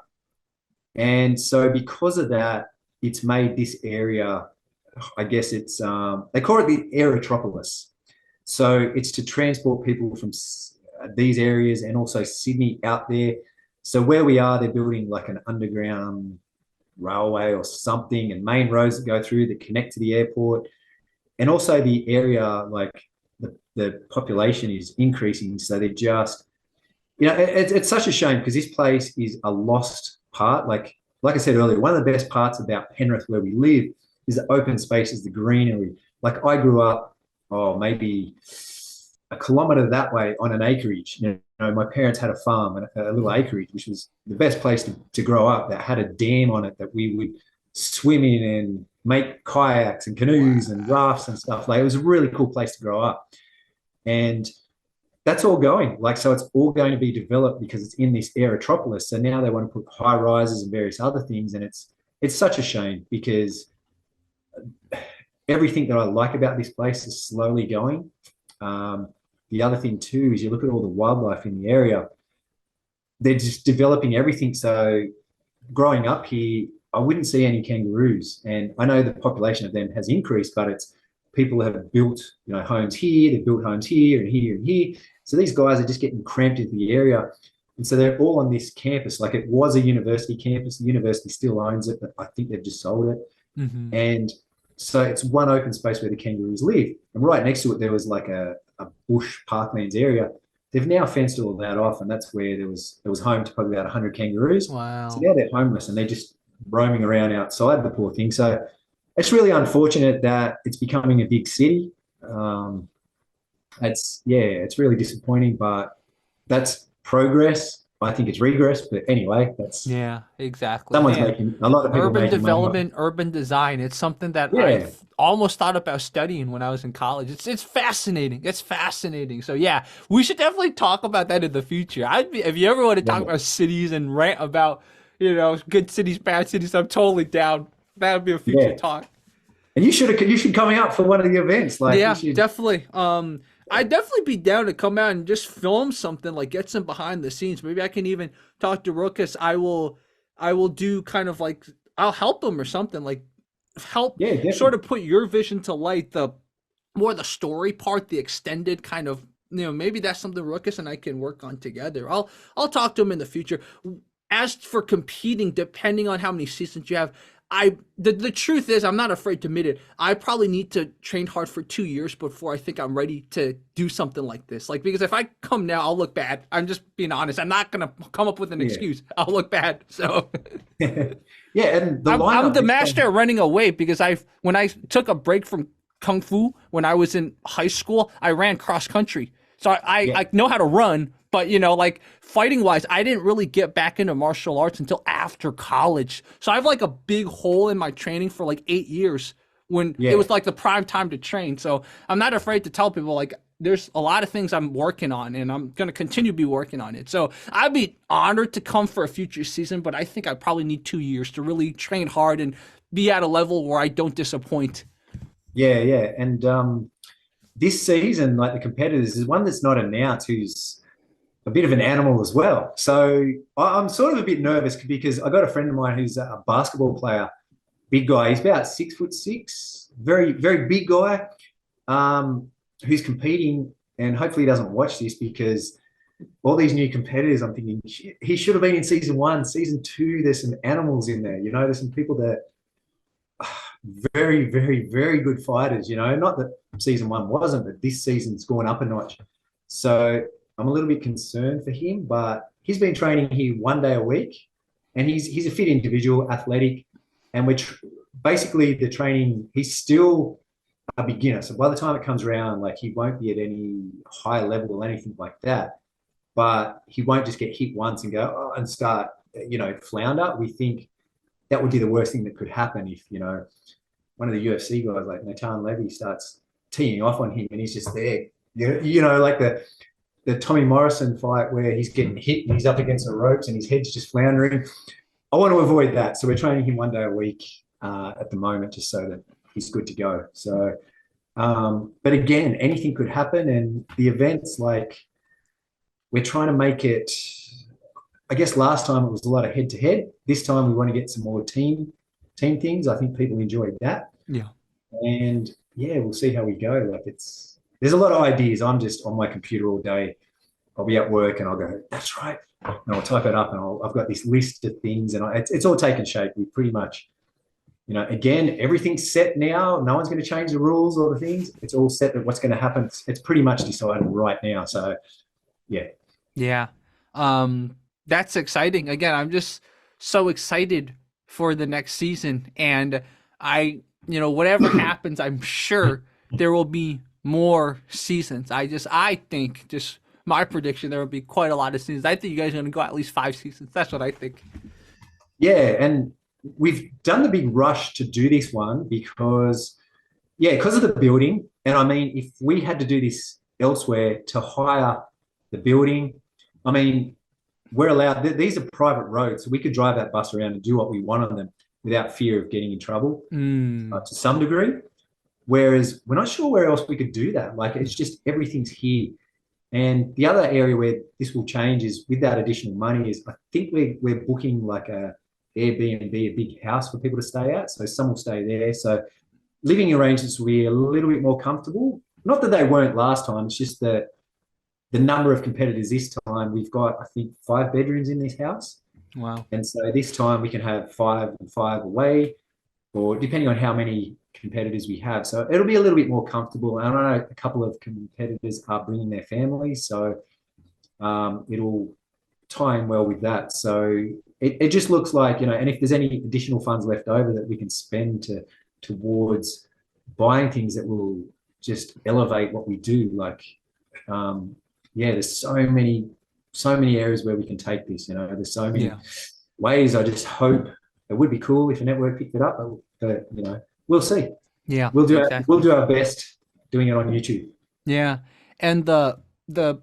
And so because of that, it's made this area, I guess it's, they call it the Aerotropolis. So it's to transport people from these areas and also Sydney out there. So where we are, they're building like an underground railway or something and main roads that go through that connect to the airport. And also the area, like the population is increasing. So they're just, it's such a shame because this place is a lost part. Like I said earlier, one of the best parts about Penrith where we live is the open spaces, the greenery. Like I grew up, maybe a kilometre that way on an acreage. My parents had a farm and a little acreage, which was the best place to grow up, that had a dam on it that we would swim in and make kayaks and canoes and rafts and stuff. Like it was a really cool place to grow up. And that's all going. So it's all going to be developed because it's in this aerotropolis. So now they want to put high rises and various other things. And it's such a shame because everything that I like about this place is slowly going. The other thing too is you look at all the wildlife in the area, they're just developing everything. So growing up here, I wouldn't see any kangaroos. And I know the population of them has increased, but it's people have built, homes here, they've built homes here and here and here. So these guys are just getting cramped into the area. And so they're all on this campus. Like it was a university campus. The university still owns it, but I think they've just sold it. Mm-hmm. And so it's one open space where the kangaroos live. And right next to it, there was like a bush parklands area. They've now fenced all that off, and that's where there was home to probably about 100 kangaroos. Wow. So now they're homeless, and they're just roaming around outside, the poor thing. So it's really unfortunate that it's becoming a big city. It's really disappointing, but that's progress. I think it's regress, but anyway, that's exactly. Someone's making a lot of people urban making development, money. Urban design. It's something that I almost thought about studying when I was in college. It's fascinating. It's fascinating. So yeah, we should definitely talk about that in the future. If you ever want to talk about cities and rant about good cities, bad cities, I'm totally down. That would be a future talk. And you should come out for one of the events. Definitely. I'd definitely be down to come out and just film something, like get some behind the scenes. Maybe I can even talk to Rokas. I will do kind of like, I'll help him or something, like help sort of put your vision to light, the story part, the extended kind of, maybe that's something Rokas and I can work on together. I'll talk to him in the future. As for competing, depending on how many seasons you have, the truth is, I'm not afraid to admit it. I probably need to train hard for 2 years before I think I'm ready to do something like this. Like, because if I come now, I'll look bad. I'm just being honest. I'm not gonna come up with an excuse. I'll look bad. So Yeah, and the I'm lineup the this master time, at running away because when I took a break from kung fu when I was in high school, I ran cross country. So yeah, I know how to run, but like fighting wise, I didn't really get back into martial arts until after college. So I have like a big hole in my training for like 8 years when it yeah, was like the prime time to train. So I'm not afraid to tell people like there's a lot of things I'm working on and I'm going to continue to be working on it. So I'd be honored to come for a future season, but I think I probably need 2 years to really train hard and be at a level where I don't disappoint. yeah. And this season, like the competitors, is one that's not announced who's a bit of an animal as well. So I'm sort of a bit nervous because I got a friend of mine who's a basketball player, big guy. He's about 6'6", very, very big guy, who's competing, and hopefully he doesn't watch this because all these new competitors, I'm thinking he should have been in season 1, season 2. There's some animals in there, there's some people that very, very, very good fighters, not that season 1 wasn't, but this season's gone up a notch. So I'm a little bit concerned for him, but he's been training here 1 day a week, and he's a fit individual, athletic, and basically the training. He's still a beginner, so by the time it comes around, like he won't be at any high level or anything like that. But he won't just get hit once and go and start, flounder. We think that would be the worst thing that could happen if one of the UFC guys like Natan Levy starts teeing off on him and he's just there. Like the Tommy Morrison fight where he's getting hit and he's up against the ropes and his head's just floundering. I want to avoid that. So we're training him 1 day a week at the moment just so that he's good to go. So, but again, anything could happen. And the events, like, we're trying to make it, I guess last time it was a lot of head-to-head. This time we want to get some more team things. I think people enjoyed that. Yeah. And yeah, we'll see how we go. Like there's a lot of ideas. I'm just on my computer all day. I'll be at work and I'll go, that's right. And I'll type it up and I've got this list of things and it's all taken shape. We pretty much, again, everything's set now. No one's going to change the rules or the things. It's all set that what's going to happen. It's pretty much decided right now. So yeah. Yeah. That's exciting. Again, I'm just so excited for the next season. And whatever happens, I'm sure there will be more seasons. I think just my prediction, there will be quite a lot of seasons. I think you guys are going to go at least 5 seasons. That's what I think. Yeah. And we've done the big rush to do this one because of the building. And I mean, if we had to do this elsewhere to hire the building, I mean, we're allowed, these are private roads, so we could drive that bus around and do what we want on them without fear of getting in trouble to some degree. Whereas we're not sure where else we could do that. Like, it's just everything's here. And the other area where this will change is with that additional money is I think we're booking like a Airbnb, a big house for people to stay at. So some will stay there. So living arrangements will be a little bit more comfortable. Not that they weren't last time. It's just that the number of competitors this time, we've got, I think, 5 bedrooms in this house. Wow. And so this time we can have 5 and 5 away, or depending on how many competitors we have. So it'll be a little bit more comfortable. And I know a couple of competitors are bringing their families, so it'll tie in well with that. So it just looks like, and if there's any additional funds left over that we can spend towards buying things that will just elevate what we do, like, there's so many areas where we can take this. There's so many ways. I just hope it would be cool if a network picked it up, but we'll see. Yeah, we'll do our best doing it on YouTube. Yeah, and the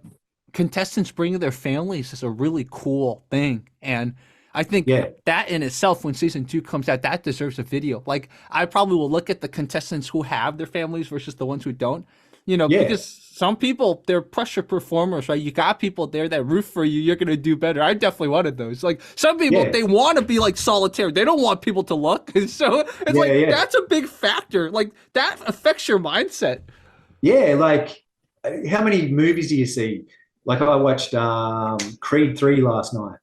contestants bringing their families is a really cool thing, and I think that in itself, when season 2 comes out, that deserves a video. Like, I probably will look at the contestants who have their families versus the ones who don't. Because some people, they're pressure performers, right? You got people there that root for you. You're going to do better. I definitely wanted those. Like, some people, they want to be like solitaire. They don't want people to look. And so it's that's a big factor. Like, that affects your mindset. Yeah. Like, how many movies do you see? Like, I watched Creed 3 last night,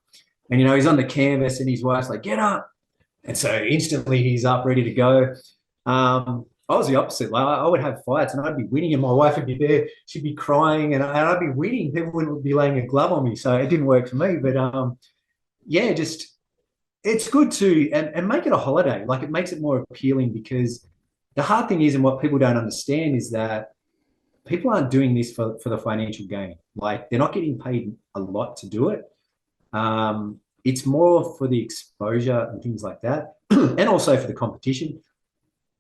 and, he's on the canvas and his wife's like, get up. And so instantly he's up, ready to go. I was the opposite. Like I would have fights and I'd be winning, and my wife would be there. She'd be crying, and I'd be winning. People wouldn't be laying a glove on me, so it didn't work for me. But yeah, just it's good to and make it a holiday. Like it makes it more appealing, because the hard thing is, and what people don't understand is that people aren't doing this for the financial gain. Like they're not getting paid a lot to do it. It's more for the exposure and things like that, and also for the competition.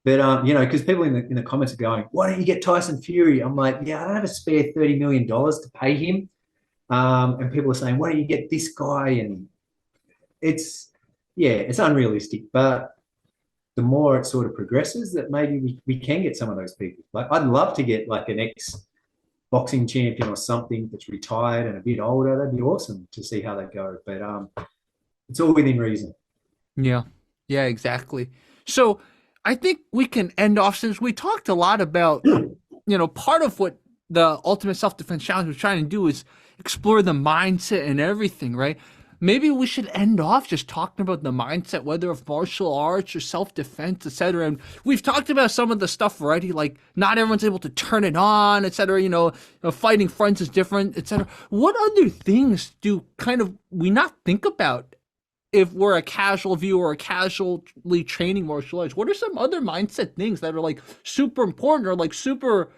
But you know, because people in the comments are going, "Why don't you get Tyson Fury?" I'm like, "Yeah, I don't have a spare $30 million to pay him." And people are saying, "Why don't you get this guy?" And it's yeah, it's unrealistic. But the more it sort of progresses, that maybe we can get some of those people. Like I'd love to get like an ex boxing champion or something that's retired and a bit older. That'd be awesome to see how they go. But it's all within reason. Yeah. Yeah, exactly. So I think we can end off, since we talked a lot about, part of what the Ultimate Self-Defense Challenge was trying to do is explore the mindset and everything, right? Maybe we should end off just talking about the mindset, whether of martial arts or self-defense, etc. And we've talked about some of the stuff already, like not everyone's able to turn it on, etc. Fighting friends is different, etc. What other things do kind of we not think about if we're a casual viewer or casually training martial arts? What are some other mindset things that are like super important, or like super,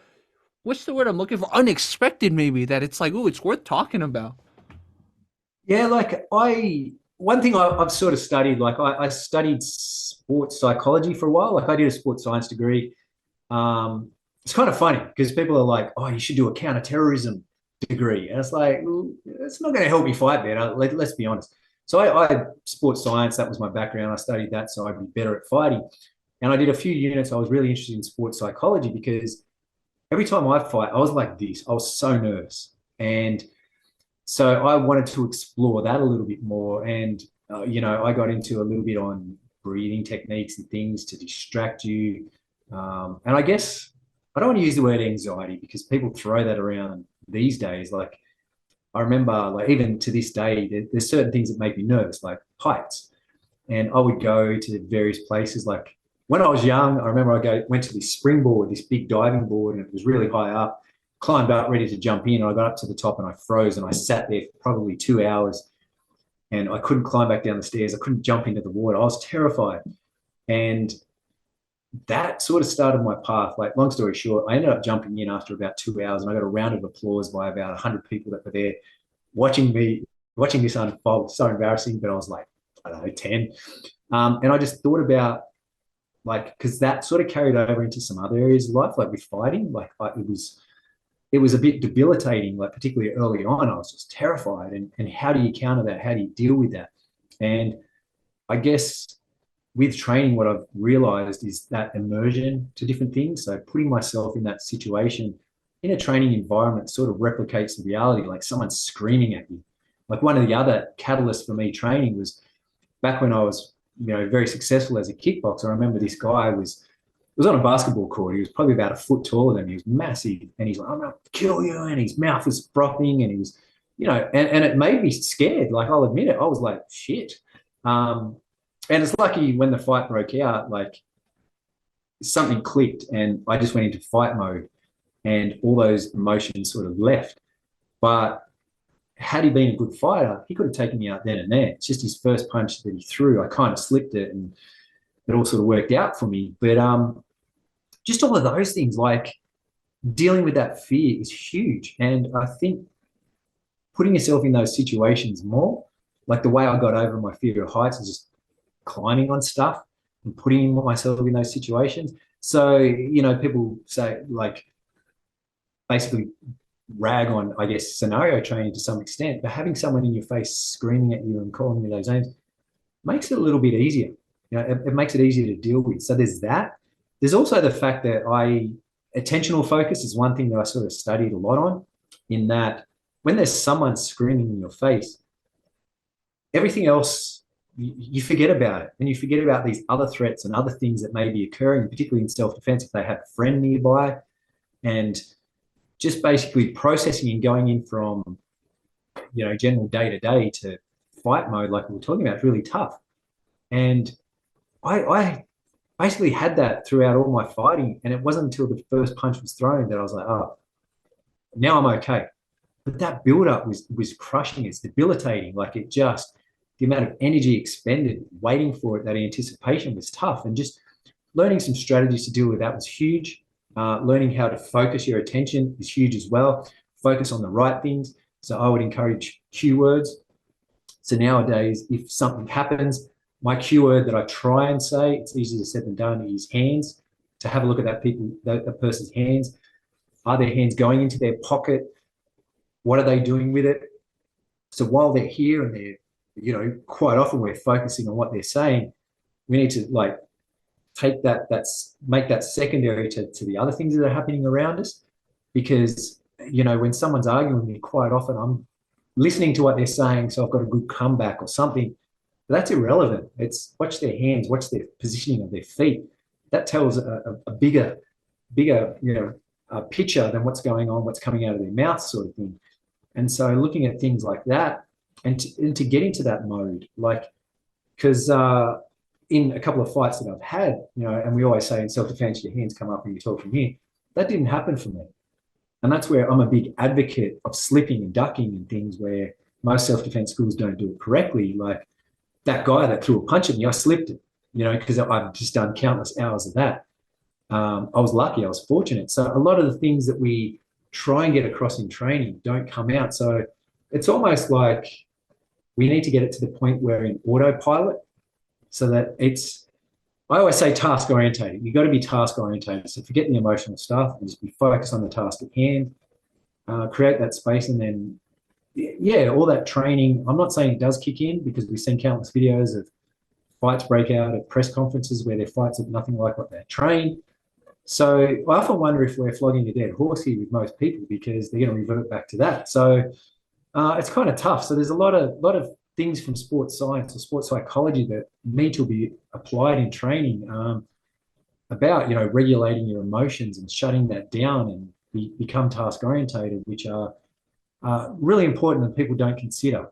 what's the word I'm looking for? Unexpected, maybe, that it's like, oh, it's worth talking about. Yeah, like one thing I've sort of studied, like I studied sports psychology for a while. Like I did a sports science degree. It's kind of funny because people are like, "Oh, you should do a counterterrorism degree," and it's like, well, it's not going to help me fight better. Let's be honest. So I had sports science. That was my background. I studied that so I'd be better at fighting. And I did a few units. I was really interested in sports psychology because every time I fight, I was like this. I was so nervous. And so I wanted to explore that a little bit more. And, I got into a little bit on breathing techniques and things to distract you. And I guess I don't want to use the word anxiety because people throw that around these days. Like I remember, like even to this day, there's certain things that make me nervous, like heights. And I would go to various places. Like when I was young, I remember went to this springboard, this big diving board, and it was really high up. Climbed up, ready to jump in. I got up to the top and I froze, and I sat there for probably 2 hours, and I couldn't climb back down the stairs. I couldn't jump into the water. I was terrified. And that sort of started my path. Like, long story short, I ended up jumping in after about 2 hours, and I got a round of applause by about 100 people that were there watching this unfold. So embarrassing, but I was like, I don't know, 10. And I just thought about, like, because that sort of carried over into some other areas of life, like with fighting. Like it was a bit debilitating, like particularly early on. I was just terrified. And how do you counter that? How do you deal with that? And I guess with training, what I've realized is that immersion to different things. So putting myself in that situation in a training environment sort of replicates the reality, like someone's screaming at you. Like one of the other catalysts for me training was back when I was, very successful as a kickboxer. I remember this guy was on a basketball court. He was probably about a foot taller than me. He was massive. And he's like, "I'm going to kill you." And his mouth was frothing, and he was, and it made me scared. Like, I'll admit it. I was like, shit. And it's lucky when the fight broke out, like something clicked and I just went into fight mode and all those emotions sort of left. But had he been a good fighter, he could have taken me out then and there. It's just his first punch that he threw. I kind of slipped it and it all sort of worked out for me. But just all of those things, like dealing with that fear is huge. And I think putting yourself in those situations more, like the way I got over my fear of heights is just climbing on stuff and putting myself in those situations. So, people say, like, basically rag on, I guess, scenario training to some extent, but having someone in your face screaming at you and calling you those names makes it a little bit easier. It makes it easier to deal with. So there's that. There's also the fact that attentional focus is one thing that I sort of studied a lot on, in that when there's someone screaming in your face, everything else, you forget about it, and you forget about these other threats and other things that may be occurring, particularly in self-defense if they have a friend nearby. And just basically processing and going in from, general day-to-day to fight mode, like we were talking about, is really tough. And I basically had that throughout all my fighting, and it wasn't until the first punch was thrown that I was like, oh, now I'm okay. But that build up was crushing. It's debilitating. Like it just the amount of energy expended waiting for it, that anticipation was tough. And just learning some strategies to deal with that was huge. Learning how to focus your attention is huge as well. Focus on the right things. So I would encourage cue words. So nowadays, if something happens, my cue word that I try and say, it's easier said than done, is hands. To have a look at that person's hands. Are their hands going into their pocket? What are they doing with it? So while they're here and they're, quite often we're focusing on what they're saying, we need to like take make that secondary to the other things that are happening around us. Because, when someone's arguing with me, quite often I'm listening to what they're saying, so I've got a good comeback or something. But that's irrelevant. It's watch their hands, watch their positioning of their feet. That tells a bigger, picture than what's going on, what's coming out of their mouth, sort of thing. And so looking at things like that and to get into that mode, like, because in a couple of fights that I've had, and we always say in self-defense, your hands come up and you talk from here. That didn't happen for me. And that's where I'm a big advocate of slipping and ducking and things where most self-defense schools don't do it correctly. Like that guy that threw a punch at me, I slipped it, because I've just done countless hours of that. I was lucky, I was fortunate. So a lot of the things that we try and get across in training don't come out. So it's almost like we need to get it to the point where in autopilot so that I always say task orientated. You've got to be task orientated. So forget the emotional stuff and just be focused on the task at hand, create that space. And then, all that training, I'm not saying it does kick in because we've seen countless videos of fights break out at press conferences where their fights are nothing like what they're trained. So I often wonder if we're flogging a dead horse here with most people because they're going to revert back to that. So it's kind of tough. So there's a lot of things from sports science or sports psychology that need to be applied in training about, regulating your emotions and shutting that down and become task orientated, which are really important and people don't consider.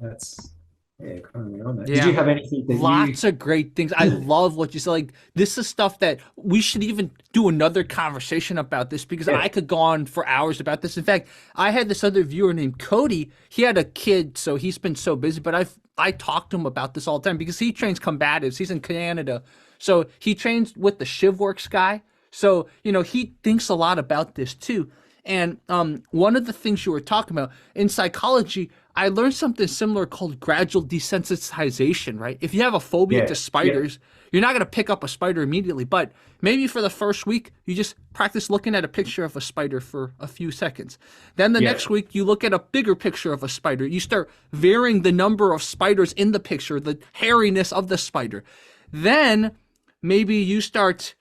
That's kind of on that. Yeah. Did you have anything that Lots of great things. I love what you said. Like this is stuff that we should even do another conversation about this because I could go on for hours about this. In fact, I had this other viewer named Cody. He had a kid, so he's been so busy, but I talked to him about this all the time because he trains combatives. He's in Canada. So he trains with the ShivWorks guy. So, he thinks a lot about this too. And one of the things you were talking about in psychology, I learned something similar called gradual desensitization, right? If you have a phobia to spiders, you're not going to pick up a spider immediately, but maybe for the first week, you just practice looking at a picture of a spider for a few seconds. Then the next week, you look at a bigger picture of a spider. You start varying the number of spiders in the picture, the hairiness of the spider. Then maybe you start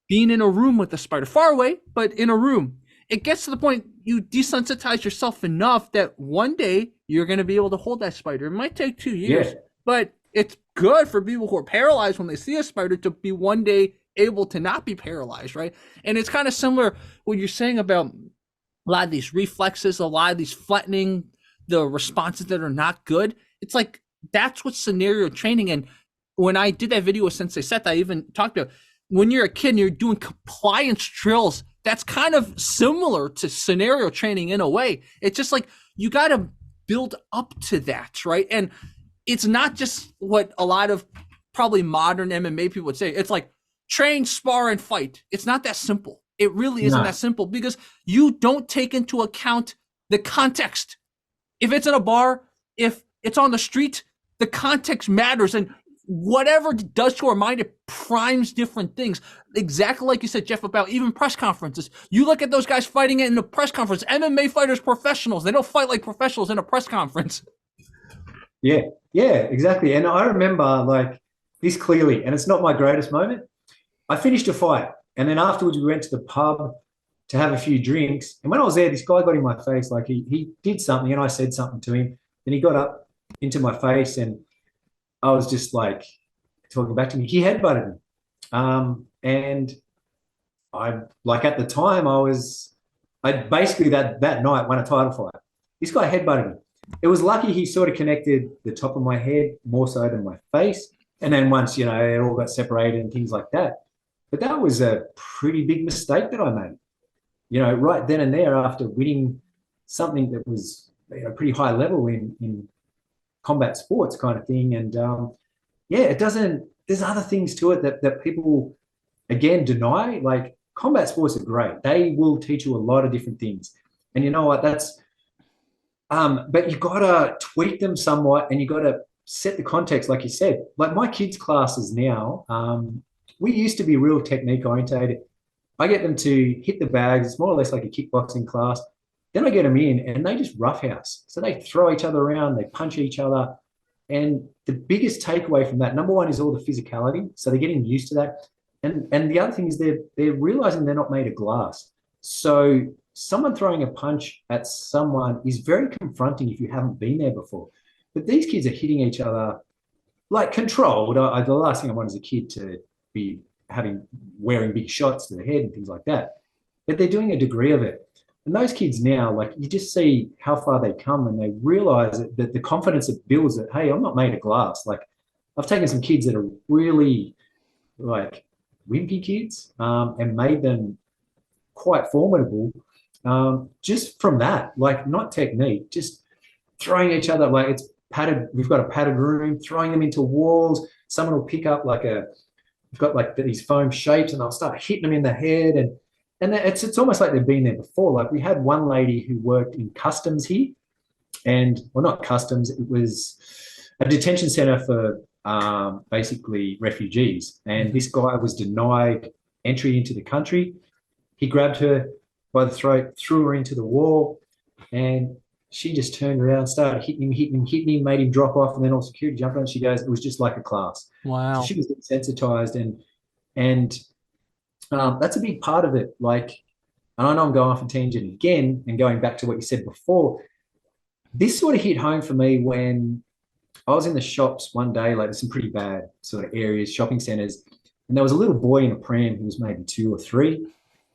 being in a room with a spider, far away, but in a room. It gets to the point you desensitize yourself enough that one day you're going to be able to hold that spider. It might take 2 years, but it's good for people who are paralyzed when they see a spider to be one day able to not be paralyzed, right? And it's kind of similar what you're saying about a lot of these reflexes, a lot of these flattening the responses that are not good. It's like that's what scenario training. And when I did that video with Sensei Seth, I even talked about when you're a kid and you're doing compliance drills, that's kind of similar to scenario training in a way. It's just like you got to build up to that, right? And it's not just what a lot of probably modern MMA people would say. It's like train, spar, and fight. It's not that simple. It really isn't that simple because you don't take into account the context. If it's in a bar, if it's on the street, the context matters. And whatever it does to our mind, it primes different things. Exactly like you said, Jeff, about even press conferences. You look at those guys fighting in a press conference. MMA fighters, professionals. They don't fight like professionals in a press conference. Yeah, exactly. And I remember like this clearly, and it's not my greatest moment. I finished a fight, and then afterwards we went to the pub to have a few drinks. And when I was there, this guy got in my face, like he did something, and I said something to him. Then he got up into my face, and I was just like talking back to me. He headbutted me. And I, like at the time, I basically that night won a title fight. This guy headbutted me. It was lucky he sort of connected the top of my head more so than my face. And then once, you know, it all got separated and things like that. But that was a pretty big mistake that I made, you know, right then and there after winning something that was, you know, pretty high level in combat sports kind of thing. And yeah, it doesn't, there's other things to it that people, again, deny. Like combat sports are great. They will teach you a lot of different things. And you know what, that's, but you've got to tweak them somewhat and you've got to set the context, like you said. Like my kids' classes now, we used to be real technique orientated. I get them to hit the bags. It's more or less like a kickboxing class. Then I get them in and they just roughhouse. So they throw each other around, they punch each other. And the biggest takeaway from that, number one, is all the physicality. So they're getting used to that. And the other thing is they're realizing they're not made of glass. So someone throwing a punch at someone is very confronting if you haven't been there before. But these kids are hitting each other like controlled. The last thing I want as a kid to be wearing big shots to the head and things like that. But they're doing a degree of it. And those kids now, like you just see how far they come and they realize that the confidence it builds that, hey, I'm not made of glass. Like I've taken some kids that are really like wimpy kids and made them quite formidable just from that, like not technique, just throwing each other, like it's padded, we've got a padded room, throwing them into walls. Someone will pick up like we've got like these foam shapes and they'll start hitting them in the head. And it's almost like they've been there before. Like we had one lady who worked in customs here and, well, not customs, it was a detention center for basically refugees. And this guy was denied entry into the country. He grabbed her by the throat, threw her into the wall, and she just turned around, started hitting him, made him drop off, and then all security jumped on. She goes, it was just like a class. Wow. So she was desensitized, and that's a big part of it. Like, and I know I'm going off a tangent again and going back to what you said before. This sort of hit home for me when I was in the shops one day, like there's some pretty bad sort of areas, shopping centers, and there was a little boy in a pram who was maybe 2 or 3,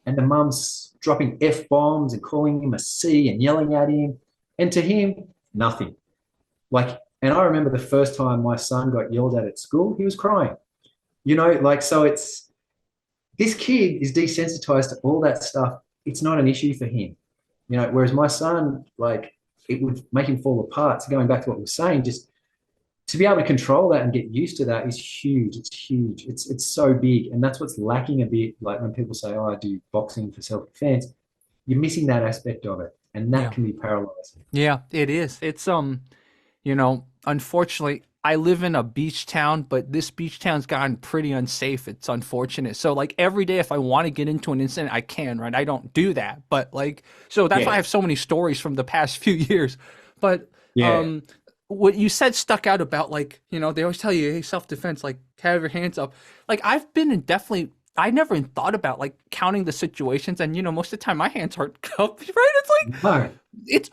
and the mum's dropping F-bombs and calling him a C and yelling at him. And to him, nothing. Like, and I remember the first time my son got yelled at school, he was crying. You know, like, so it's, this kid is desensitized to all that stuff. It's not an issue for him. You know, whereas my son, like, it would make him fall apart. So going back to what we were saying, just to be able to control that and get used to that is huge. It's huge. It's so big. And that's what's lacking a bit. Like when people say, oh, I do boxing for self-defense, you're missing that aspect of it. And that can be paralyzing. Yeah, it is. It's, you know, unfortunately, I live in a beach town, but this beach town's gotten pretty unsafe. It's unfortunate. So like every day, if I want to get into an incident, I can, right? I don't do that. But like, so that's why I have so many stories from the past few years. But what you said stuck out about, like, you know, they always tell you, hey, self-defense, like have your hands up. Like I've been in definitely, I never even thought about like counting the situations, and you know, most of the time my hands aren't cupped, right? It's like it's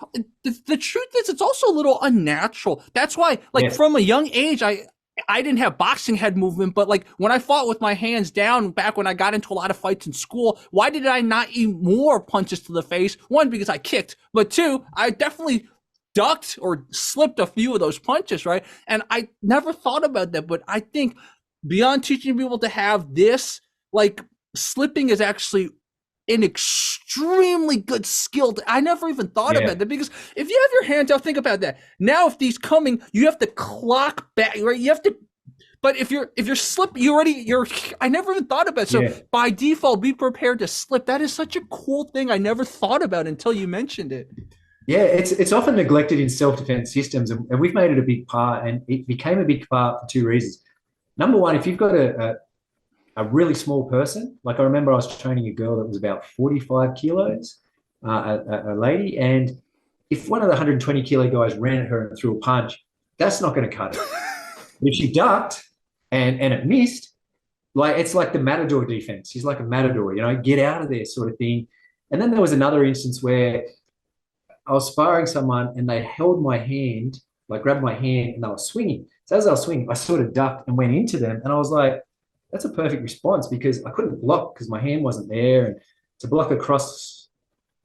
the truth is it's also a little unnatural. That's why, like from a young age, I didn't have boxing head movement, but like when I fought with my hands down back when I got into a lot of fights in school, why did I not eat more punches to the face? One, because I kicked, but two, I definitely ducked or slipped a few of those punches, right? And I never thought about that, but I think beyond teaching people to have this, like slipping is actually an extremely good skill. I never even thought about that, because if you have your hands out, think about that. Now, if these coming, you have to clock back, right? You have to, but if you're slipping, I never even thought about it. So by default, be prepared to slip. That is such a cool thing. I never thought about until you mentioned it. Yeah, it's often neglected in self-defense systems, and we've made it a big part, and it became a big part for 2 reasons. Number one, if you've got a really small person, like I remember I was training a girl that was about 45 kilos, a lady, and if one of the 120 kilo guys ran at her and threw a punch, that's not going to cut it. If she ducked and it missed, like it's like the matador defense. She's like a matador, you know, get out of there sort of thing. And then there was another instance where I was sparring someone and they held my hand, like grabbed my hand, and they were swinging. So as I was swinging, I sort of ducked and went into them, and I was like, that's a perfect response, because I couldn't block because my hand wasn't there. And to block across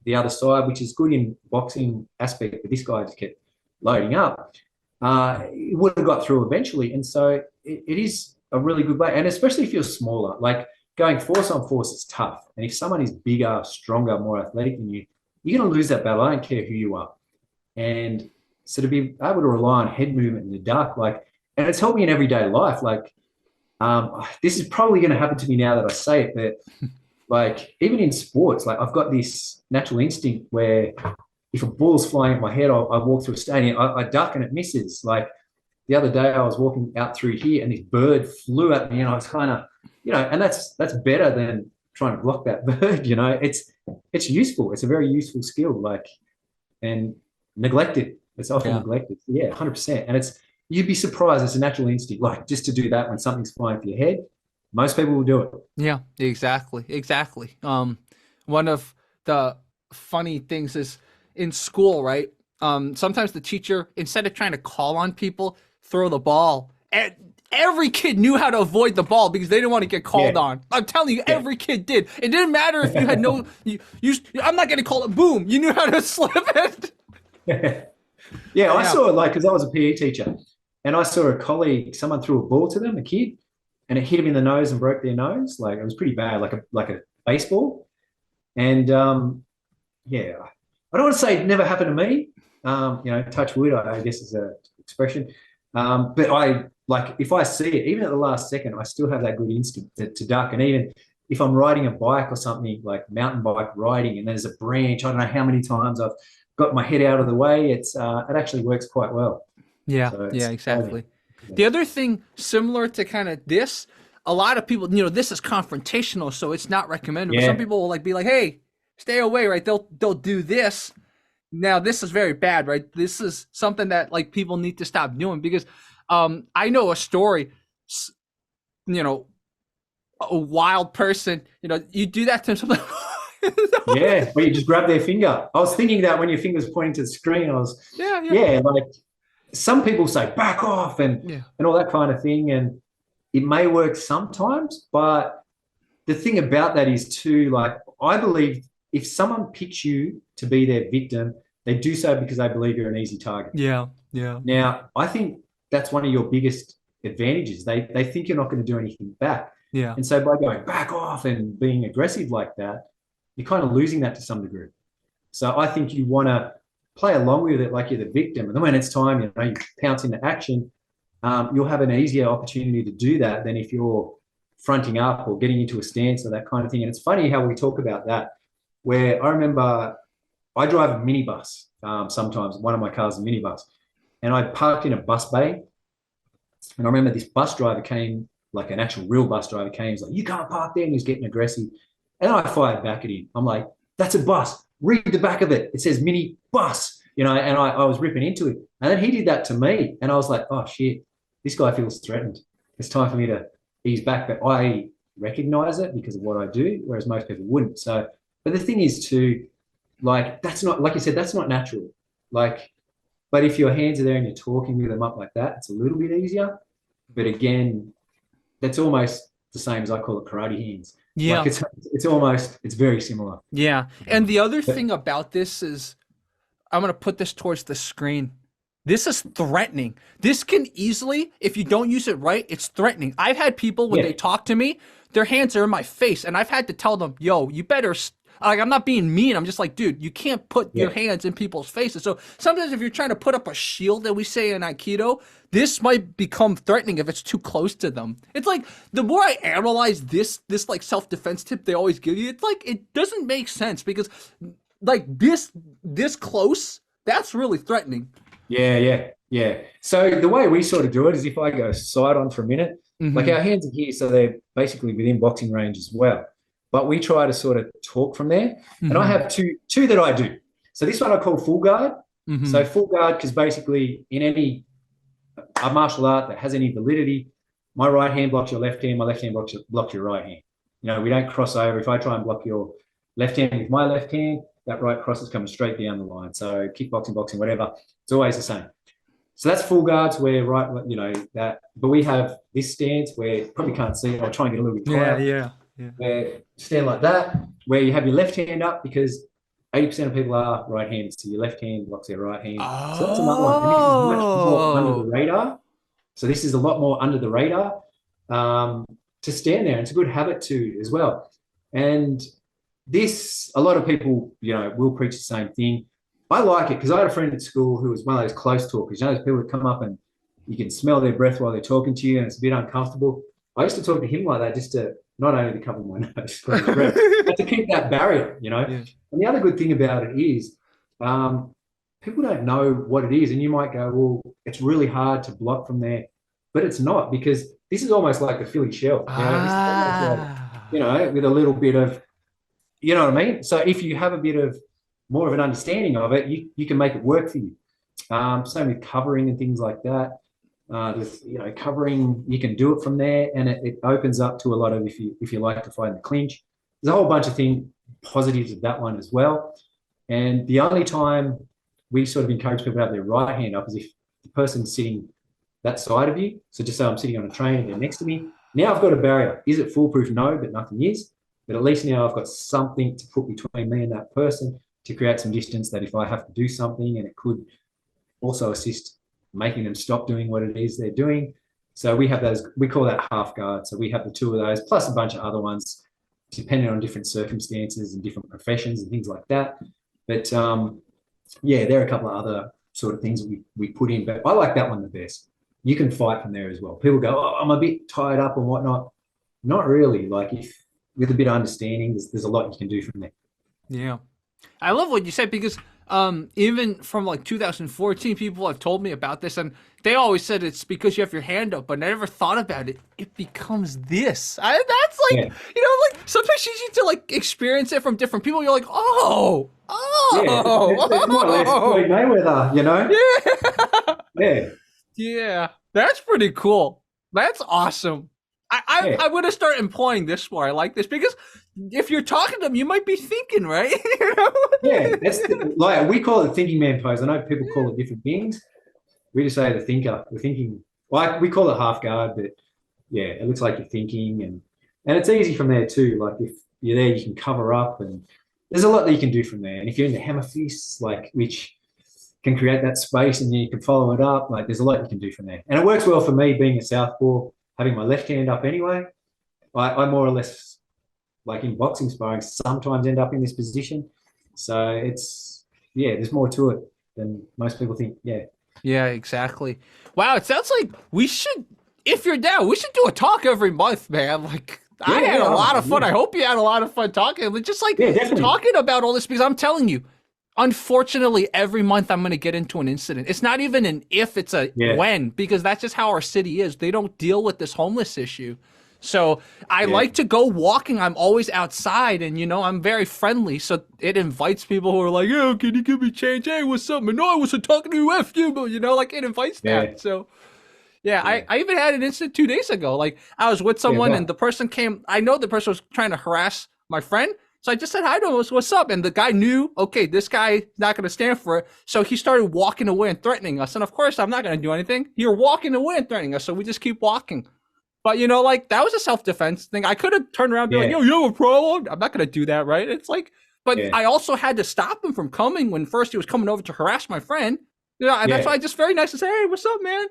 the other side, which is good in boxing aspect, but this guy just kept loading up. It would have got through eventually. And so it is a really good way. And especially if you're smaller, like going force on force is tough. And if someone is bigger, stronger, more athletic than you, you're going to lose that battle. I don't care who you are. And so to be able to rely on head movement in the dark, like, and it's helped me in everyday life. Like, this is probably going to happen to me now that I say it, but like even in sports, like I've got this natural instinct where if a ball's flying at my head, I walk through a stadium, I duck and it misses. Like the other day I was walking out through here and this bird flew at me and I was kind of, and that's better than trying to block that bird, it's useful. It's a very useful skill, like, and neglected. It's often neglected. Yeah, 100%. And you'd be surprised. It's a natural instinct, like just to do that when something's flying for your head. Most people will do it. Yeah, exactly. One of the funny things is in school, right? Sometimes the teacher, instead of trying to call on people, throw the ball. And every kid knew how to avoid the ball because they didn't want to get called on. I'm telling you, every kid did. It didn't matter if you had no. I'm not going to call it. Boom! You knew how to slip it. Yeah, I saw it like because I was a PE teacher, and I saw a colleague. Someone threw a ball to them, a kid, and it hit him in the nose and broke their nose. Like it was pretty bad, like a baseball. And I don't want to say it never happened to me. Touch wood, I guess is an expression. But I like if I see it, even at the last second, I still have that good instinct to duck. And even if I'm riding a bike or something like mountain bike riding, and there's a branch, I don't know how many times I've got my head out of the way. It actually works quite well. Yeah, so exactly. Yeah. The other thing similar to kind of this, a lot of people, this is confrontational, so it's not recommended. Yeah. Some people will be like, hey, stay away, right? They'll do this. Now, this is very bad, right? This is something that like people need to stop doing because I know a story, a wild person, you do that to something. Yeah, where you just grab their finger. I was thinking that when your finger's pointing to the screen, like some people say back off and all that kind of thing, and it may work sometimes, but the thing about that is too, like I believe if someone picks you to be their victim, they do so because they believe you're an easy target. Yeah. Now, I think that's one of your biggest advantages. They think you're not going to do anything back. Yeah. And so by going back off and being aggressive like that, you're kind of losing that to some degree. So I think you want to play along with it like you're the victim. And then when it's time, you pounce into action, you'll have an easier opportunity to do that than if you're fronting up or getting into a stance or that kind of thing. And it's funny how we talk about that, where I remember I drive a minibus sometimes. One of my cars is a minibus. And I parked in a bus bay. And I remember this bus driver came, like an actual real bus driver came. He's like, you can't park there. And he was getting aggressive. And I fired back at him. I'm like, that's a bus. Read the back of it. It says mini bus, and I was ripping into it. And then he did that to me. And I was like, oh, shit, this guy feels threatened. It's time for me to ease back. But I recognize it because of what I do, whereas most people wouldn't. So, but the thing is too, like, that's not, like you said, that's not natural. Like, but if your hands are there and you're talking with them up like that, it's a little bit easier. But again, that's almost the same as I call it karate hands. Yeah. Like it's very similar. Yeah. And the other thing about this is, I'm going to put this towards the screen. This is threatening. This can easily, if you don't use it right, it's threatening. I've had people when they talk to me, their hands are in my face and I've had to tell them, yo, you better, like, I'm not being mean. I'm just like, dude, you can't put your hands in people's faces. So sometimes if you're trying to put up a shield that we say in Aikido, this might become threatening if it's too close to them. It's like, the more I analyze this like self-defense tip they always give you, it's like, it doesn't make sense because like this close, that's really threatening. Yeah. So the way we sort of do it is if I go side on for a minute, like our hands are here, so they're basically within boxing range as well. But we try to sort of talk from there. And I have two that I do. So this one I call full guard. So full guard, because basically in any martial art that has any validity, my right hand blocks your left hand, my left hand blocks your right hand. We don't cross over. If I try and block your left hand with my left hand, that right cross is coming straight down the line. So kickboxing, boxing, whatever, it's always the same. So that's full guards where that. But we have this stance where you probably can't see it. I'll try and get a little bit higher. Yeah. Where stand like that, where you have your left hand up because 80% of people are right-handed, so your left hand blocks their right hand. So that's another one. And this is much more under the radar. So this is a lot more under the radar to stand there. And it's a good habit too as well. And this, a lot of people, you know, will preach the same thing. I like it because I had a friend at school who was one of those close talkers. You know, those people that come up and you can smell their breath while they're talking to you and it's a bit uncomfortable. I used to talk to him like that just to not only to cover my nose, but to keep that barrier, you know. Yeah. And the other good thing about it is people don't know what it is. And you might go, well, it's really hard to block from there. But it's not, because this is almost like the Philly shell, you know, with a little bit of, you know what I mean? So if you have a bit of more of an understanding of it, you can make it work for you. Same with covering and things like that. With, you know, covering, you can do it from there, and it opens up to a lot of, if you like to fight in the clinch. There's a whole bunch of positives of that one as well. And the only time we sort of encourage people to have their right hand up is if the person's sitting that side of you. So just say I'm sitting on a train and they're next to me. Now I've got a barrier. Is it foolproof? No, but nothing is. But at least now I've got something to put between me and that person to create some distance that if I have to do something, and it could also assist making them stop doing what it is they're doing. So we have those, we call that half guard. So we have the two of those, plus a bunch of other ones, depending on different circumstances and different professions and things like that. But yeah, there are a couple of other sort of things we put in, but I like that one the best. You can fight from there as well. People go, oh, I'm a bit tied up and whatnot. Not really. Like, if with a bit of understanding, there's a lot you can do from there. Yeah. I love what you said, because even from like 2014, people have told me about this, and they always said it's because you have your hand up, but I never thought about it. It becomes this. That's like, you know, like sometimes you need to like experience it from different people. You're like, oh, it's more or less Floyd Mayweather, you know? Yeah. Yeah. That's pretty cool. That's awesome. I would have started employing this more. I like this, because if you're talking to them, you might be thinking, right? You know? Yeah, that's like, we call it thinking man pose. I know people call it different things. We just say the thinker. We're thinking, like, we call it half guard, but yeah, it looks like you're thinking, and it's easy from there too. Like, if you're there, you can cover up, and there's a lot that you can do from there. And if you're in the hammer fists, like, which can create that space, and you can follow it up, like, there's a lot you can do from there. And it works well for me being a southpaw, having my left hand up anyway. I more or less, like in boxing sparring, sometimes end up in this position. So it's, yeah, there's more to it than most people think. Yeah, exactly. Wow, it sounds like we should, if you're down, we should do a talk every month, man. Like, I had a lot of fun. I hope you had a lot of fun talking. Just like talking about all this, because I'm telling you, unfortunately, every month I'm going to get into an incident. It's not even an if, it's a when, because that's just how our city is. They don't deal with this homeless issue. So I like to go walking. I'm always outside, and, you know, I'm very friendly. So it invites people who are like, oh, can you give me change? Hey, what's up? No, I wasn't talking to you, F you, but, you know, like, it invites that. So I even had an incident 2 days ago. Like, I was with someone and the person came, I know the person was trying to harass my friend. So I just said hi to him, what's up? And the guy knew, okay, this guy not going to stand for it. So he started walking away and threatening us. And of course, I'm not going to do anything. You're walking away and threatening us. So we just keep walking. But, you know, like, that was a self-defense thing. I could have turned around and be like, yo, you have a problem? I'm not going to do that, right? It's like, but I also had to stop him from coming when first he was coming over to harass my friend. You know, and that's why I just very nice to say, hey, what's up, man?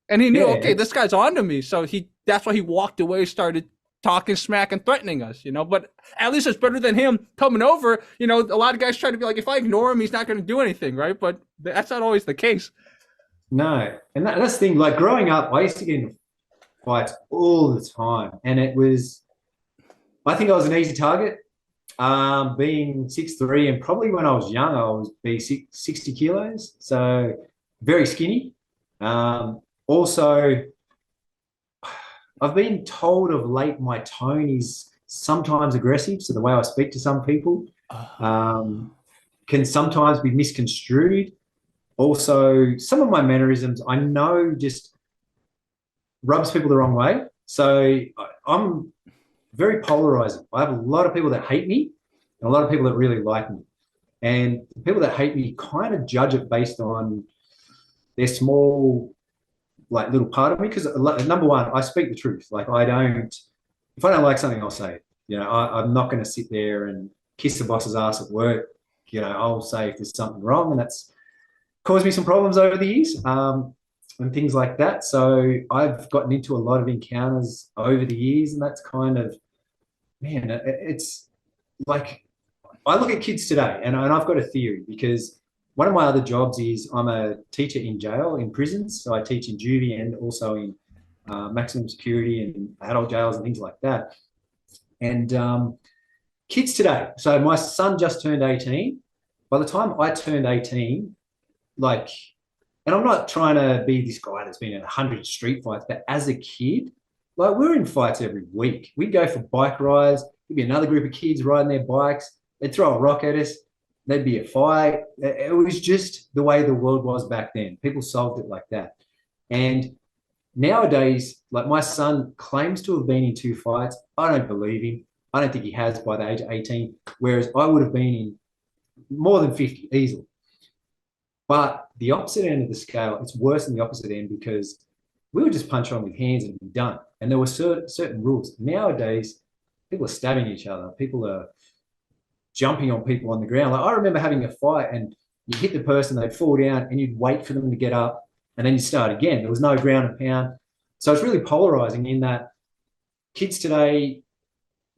And he knew, okay, this guy's on to me. So that's why he walked away, started talking smack and threatening us, you know, but at least it's better than him coming over. You know, a lot of guys try to be like, if I ignore him, he's not going to do anything, right? But that's not always the case. No. And that's the thing, like, growing up, I used to get into fights all the time, and it was, I think I was an easy target, being 6'3", and probably when I was young, I was 60 kilos, so very skinny. Also, I've been told of late my tone is sometimes aggressive, so the way I speak to some people can sometimes be misconstrued. Also, some of my mannerisms, I know, just rubs people the wrong way. So I'm very polarizing. I have a lot of people that hate me and a lot of people that really like me. And the people that hate me kind of judge it based on their small, like, little part of me. Because number one, I speak the truth. Like, if I don't like something, I'll say it. You know, I'm not going to sit there and kiss the boss's ass at work. You know, I'll say if there's something wrong, and that's caused me some problems over the years. and things like that. So I've gotten into a lot of encounters over the years, and that's kind of, man, it's like, I look at kids today, and I've got a theory, because one of my other jobs is I'm a teacher in jail, in prisons. So I teach in juvie and also in maximum security and adult jails and things like that. And kids today, so my son just turned 18. By the time I turned 18, like, and I'm not trying to be this guy that's been in 100 street fights, but as a kid, like, we're in fights every week. We'd go for bike rides. There'd be another group of kids riding their bikes. They'd throw a rock at us. There'd be a fight. It was just the way the world was back then. People solved it like that. And nowadays, like, my son claims to have been in 2 fights. I don't believe him. I don't think he has by the age of 18, whereas I would have been in more than 50 easily. But the opposite end of the scale, it's worse than the opposite end, because we would just punch on with hands and be done. And there were certain rules. Nowadays, people are stabbing each other. People are jumping on people on the ground. Like, I remember having a fight, and you hit the person, they'd fall down, and you'd wait for them to get up, and then you start again. There was no ground and pound. So it's really polarizing in that kids today,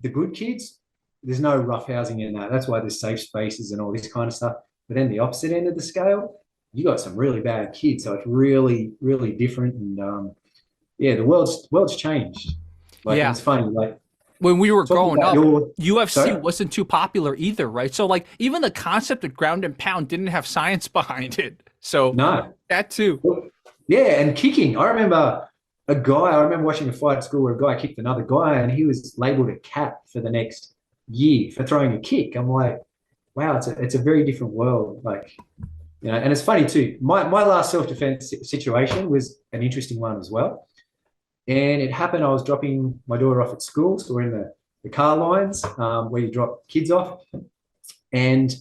the good kids, there's no roughhousing in that. That's why there's safe spaces and all this kind of stuff. But then the opposite end of the scale, you got some really bad kids. So it's really, really different. And yeah, the world's changed. Like, Yeah. it's funny. Like, when we were growing up, UFC Sorry? wasn't too popular either, right? So like even the concept of ground and pound didn't have science behind it. So No. that too. Yeah, and kicking. I remember watching a fight at school where a guy kicked another guy, and he was labeled a cat for the next year for throwing a kick. I'm like, wow, it's a very different world. Like, you know, and it's funny too. My last self-defense situation was an interesting one as well. And it happened, I was dropping my daughter off at school. So we're in the car lines where you drop kids off. And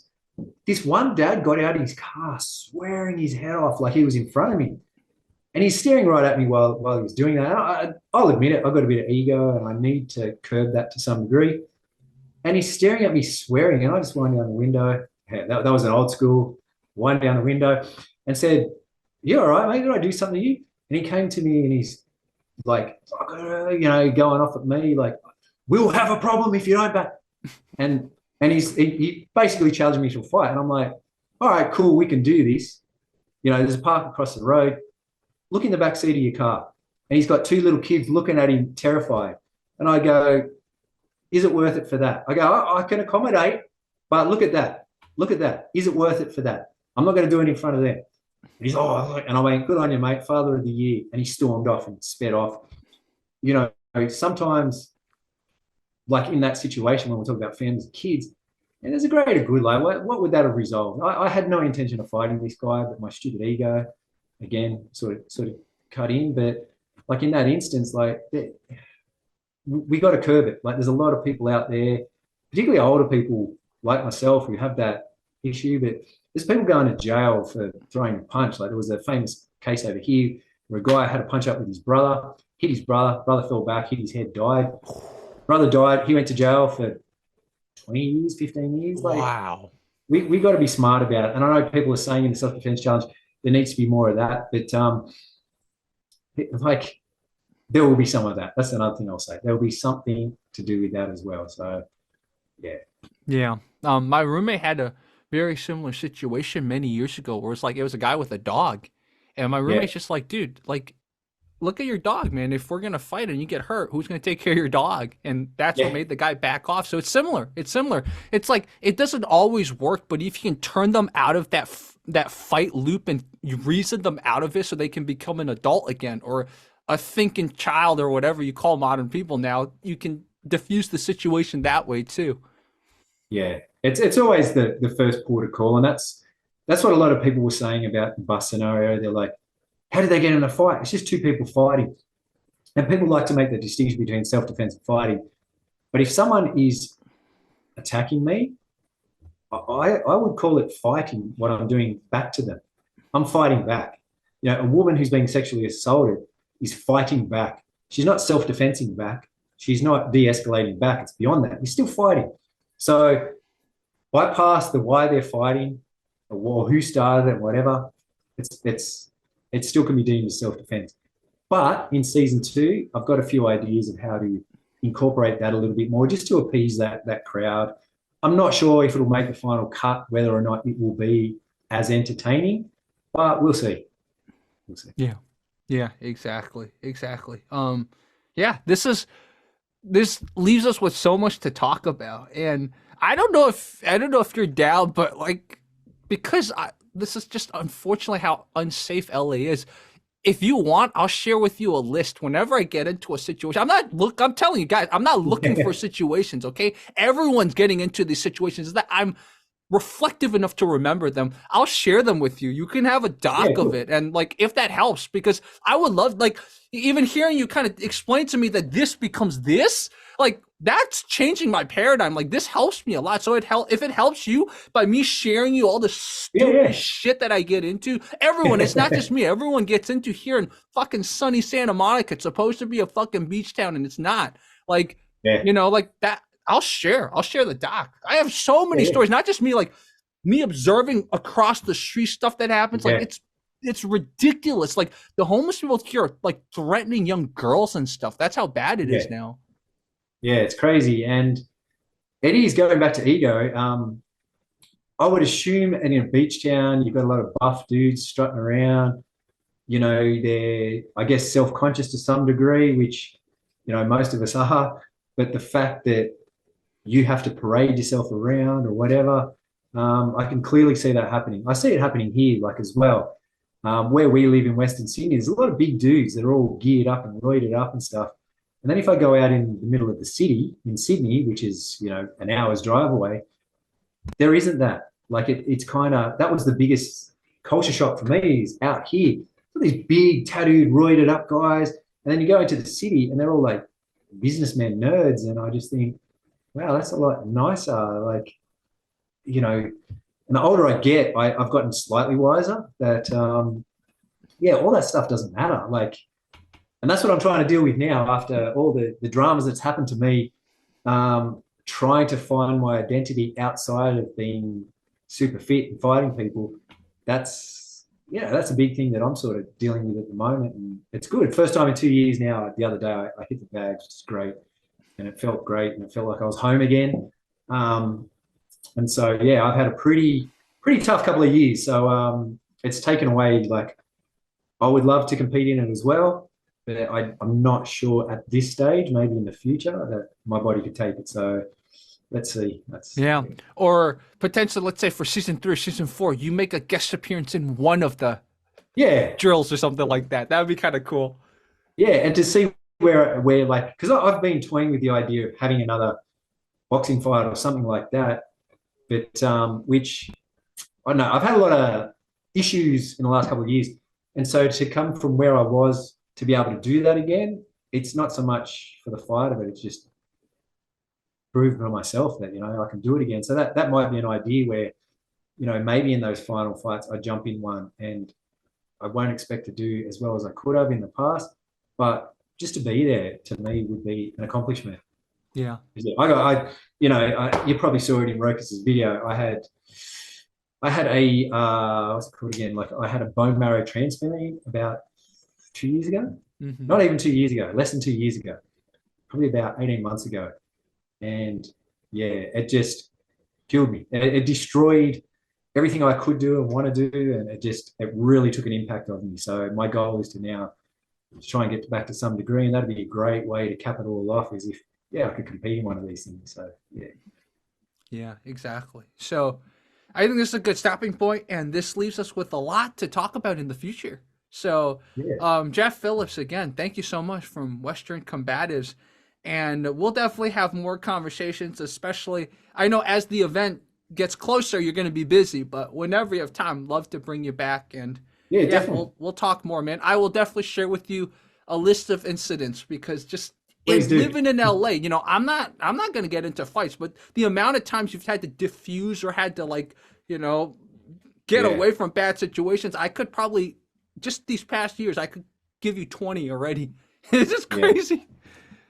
this one dad got out of his car swearing his head off like he was in front of me. And he's staring right at me while he was doing that. I'll admit it, I've got a bit of ego and I need to curb that to some degree. And he's staring at me swearing, and I just wind down the window. Yeah, that was an old school, wind down the window and said, "You all right, mate? Did I do something to you?" And he came to me and he's like, you know, going off at me like, "We'll have a problem if you don't back." And he basically challenged me to a fight. And I'm like, "All right, cool, we can do this." You know, there's a park across the road. Look in the back seat of your car. And he's got 2 little kids looking at him terrified. And I go, "Is it worth it for that?" I go, I can accommodate, but look at that. Look at that. Is it worth it for that? I'm not going to do it in front of them. And he's, "Oh," and I went, "Good on you, mate. Father of the year." And he stormed off and sped off. You know, sometimes, like in that situation when we talk about families and kids, and there's a greater good. Like, what would that have resolved? I had no intention of fighting this guy, but my stupid ego, again, sort of cut in. But like in that instance, like, we got to curb it. Like, there's a lot of people out there, particularly older people like myself, who have that issue. But there's people going to jail for throwing a punch. Like, there was a famous case over here where a guy had a punch up with his brother, hit his brother fell back, hit his head, died. Brother died. He went to jail for 20 years, 15 years. Like, Wow. We got to be smart about it. And I know people are saying in the self-defense challenge there needs to be more of that, but like, there will be some of that. That's another thing I'll say. There will be something to do with that as well. So, yeah. Yeah. My roommate had a very similar situation many years ago where it was a guy with a dog. And my roommate's just like, "Dude, like, look at your dog, man. If we're going to fight and you get hurt, who's going to take care of your dog?" And that's what made the guy back off. So it's similar. It's like, it doesn't always work, but if you can turn them out of that fight loop and you reason them out of it so they can become an adult again, or a thinking child, or whatever you call modern people now, you can diffuse the situation that way too. Yeah. It's always the first port of call. And that's what a lot of people were saying about the bus scenario. They're like, how did they get in a fight? It's just 2 people fighting. And people like to make the distinction between self-defense and fighting. But if someone is attacking me, I would call it fighting what I'm doing back to them. I'm fighting back. You know, a woman who's being sexually assaulted is fighting back. She's not self-defensing back. She's not de-escalating back. It's beyond that. You're still fighting. So bypass the why they're fighting or who started it, whatever. It's it still can be deemed as self-defense. But in season 2, I've got a few ideas of how to incorporate that a little bit more, just to appease that crowd. I'm not sure if it'll make the final cut, whether or not it will be as entertaining, but we'll see. We'll see. Yeah, exactly. Yeah, this leaves us with so much to talk about, and I don't know if you're down, but like, because this is just unfortunately how unsafe LA is. If you want, I'll share with you a list whenever I get into a situation. I'm telling you guys, I'm not looking for situations, okay? Everyone's getting into these situations that I'm reflective enough to remember them. I'll share them with you. You can have a doc of it. And like, if that helps, because I would love, like, even hearing you kind of explain to me that this becomes this, like, that's changing my paradigm. Like, this helps me a lot. So if it helps you by me sharing you all the stupid shit that I get into, everyone, it's not just me, everyone gets into here in fucking sunny Santa Monica. It's supposed to be a fucking beach town, and it's not. Like, you know, like that. I'll share the doc. I have so many stories, not just me, like me observing across the street stuff that happens. Like, it's ridiculous. Like, the homeless people here are like threatening young girls and stuff. That's how bad it is now. Yeah, it's crazy. And Eddie's going back to ego. I would assume in a beach town, you've got a lot of buff dudes strutting around. You know, they're, I guess, self-conscious to some degree, which, you know, most of us are. But the fact that you have to parade yourself around or whatever, I can clearly see that happening. I see it happening here, like, as well. Where we live in Western Sydney, there's a lot of big dudes that are all geared up and roided up and stuff. And then if I go out in the middle of the city in Sydney, which is, you know, an hour's drive away, there isn't that. Like, it's kind of, that was the biggest culture shock for me, is out here. These big, tattooed, roided up guys. And then you go into the city and they're all like businessmen nerds. And I just think, wow, that's a lot nicer. Like, you know, and the older I get, I've gotten slightly wiser that, all that stuff doesn't matter. Like, and that's what I'm trying to deal with now after all the dramas that's happened to me, trying to find my identity outside of being super fit and fighting people. That's a big thing that I'm sort of dealing with at the moment. And it's good. First time in 2 years now. The other day I hit the bag, which is great. And it felt great, and it felt like I was home again. And so, I've had a pretty tough couple of years. So it's taken away, like, I would love to compete in it as well, but I'm not sure at this stage, maybe in the future, that my body could take it. So let's see. Or potentially, let's say for season 3 or season 4, you make a guest appearance in one of the drills or something like that. That would be kind of cool. Yeah, and to see where like, because I've been toying with the idea of having another boxing fight or something like that, but which, I don't know, I've had a lot of issues in the last couple of years, and so to come from where I was to be able to do that again, it's not so much for the fight of it, it's just proving to myself that, you know, I can do it again. So that might be an idea where, you know, maybe in those final fights I jump in one, and I won't expect to do as well as I could have in the past, but just to be there, to me, would be an accomplishment. Yeah. You probably saw it in Rokas' video. I had a what's it called again? Like, I had a bone marrow transplant about 2 years ago. Mm-hmm. Not even 2 years ago, less than 2 years ago, probably about 18 months ago. And it just killed me. It destroyed everything I could do and want to do, and it really took an impact on me. So my goal is to now try and get back to some degree, and that'd be a great way to cap it all off, is if I could compete in one of these things. So yeah, exactly. So I think this is a good stopping point, and this leaves us with a lot to talk about in the future. So Jeff Phillips, again, thank you so much, from Western Combatives, and we'll definitely have more conversations, especially, I know as the event gets closer you're going to be busy, but whenever you have time, love to bring you back. And definitely. We'll talk more, man. I will definitely share with you a list of incidents, because just living in LA, you know, I'm not going to get into fights, but the amount of times you've had to diffuse or had to, like, you know, get away from bad situations, I could probably, just these past years, I could give you 20 already. It's just crazy.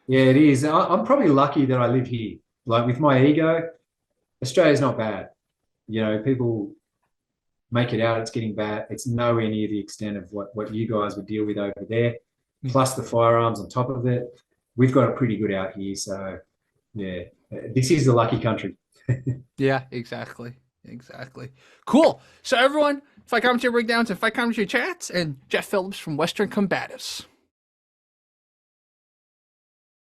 Yeah, it is. I'm probably lucky that I live here. Like, with my ego, Australia's not bad. You know, people make it out, it's getting bad. It's nowhere near the extent of what you guys would deal with over there. Plus the firearms on top of it. We've got it pretty good out here. So yeah, this is the lucky country. Yeah, exactly. Exactly. Cool. So everyone, Fight Commentary Breakdowns and Fight Commentary Chats, and Jeff Phillips from Western Combatives.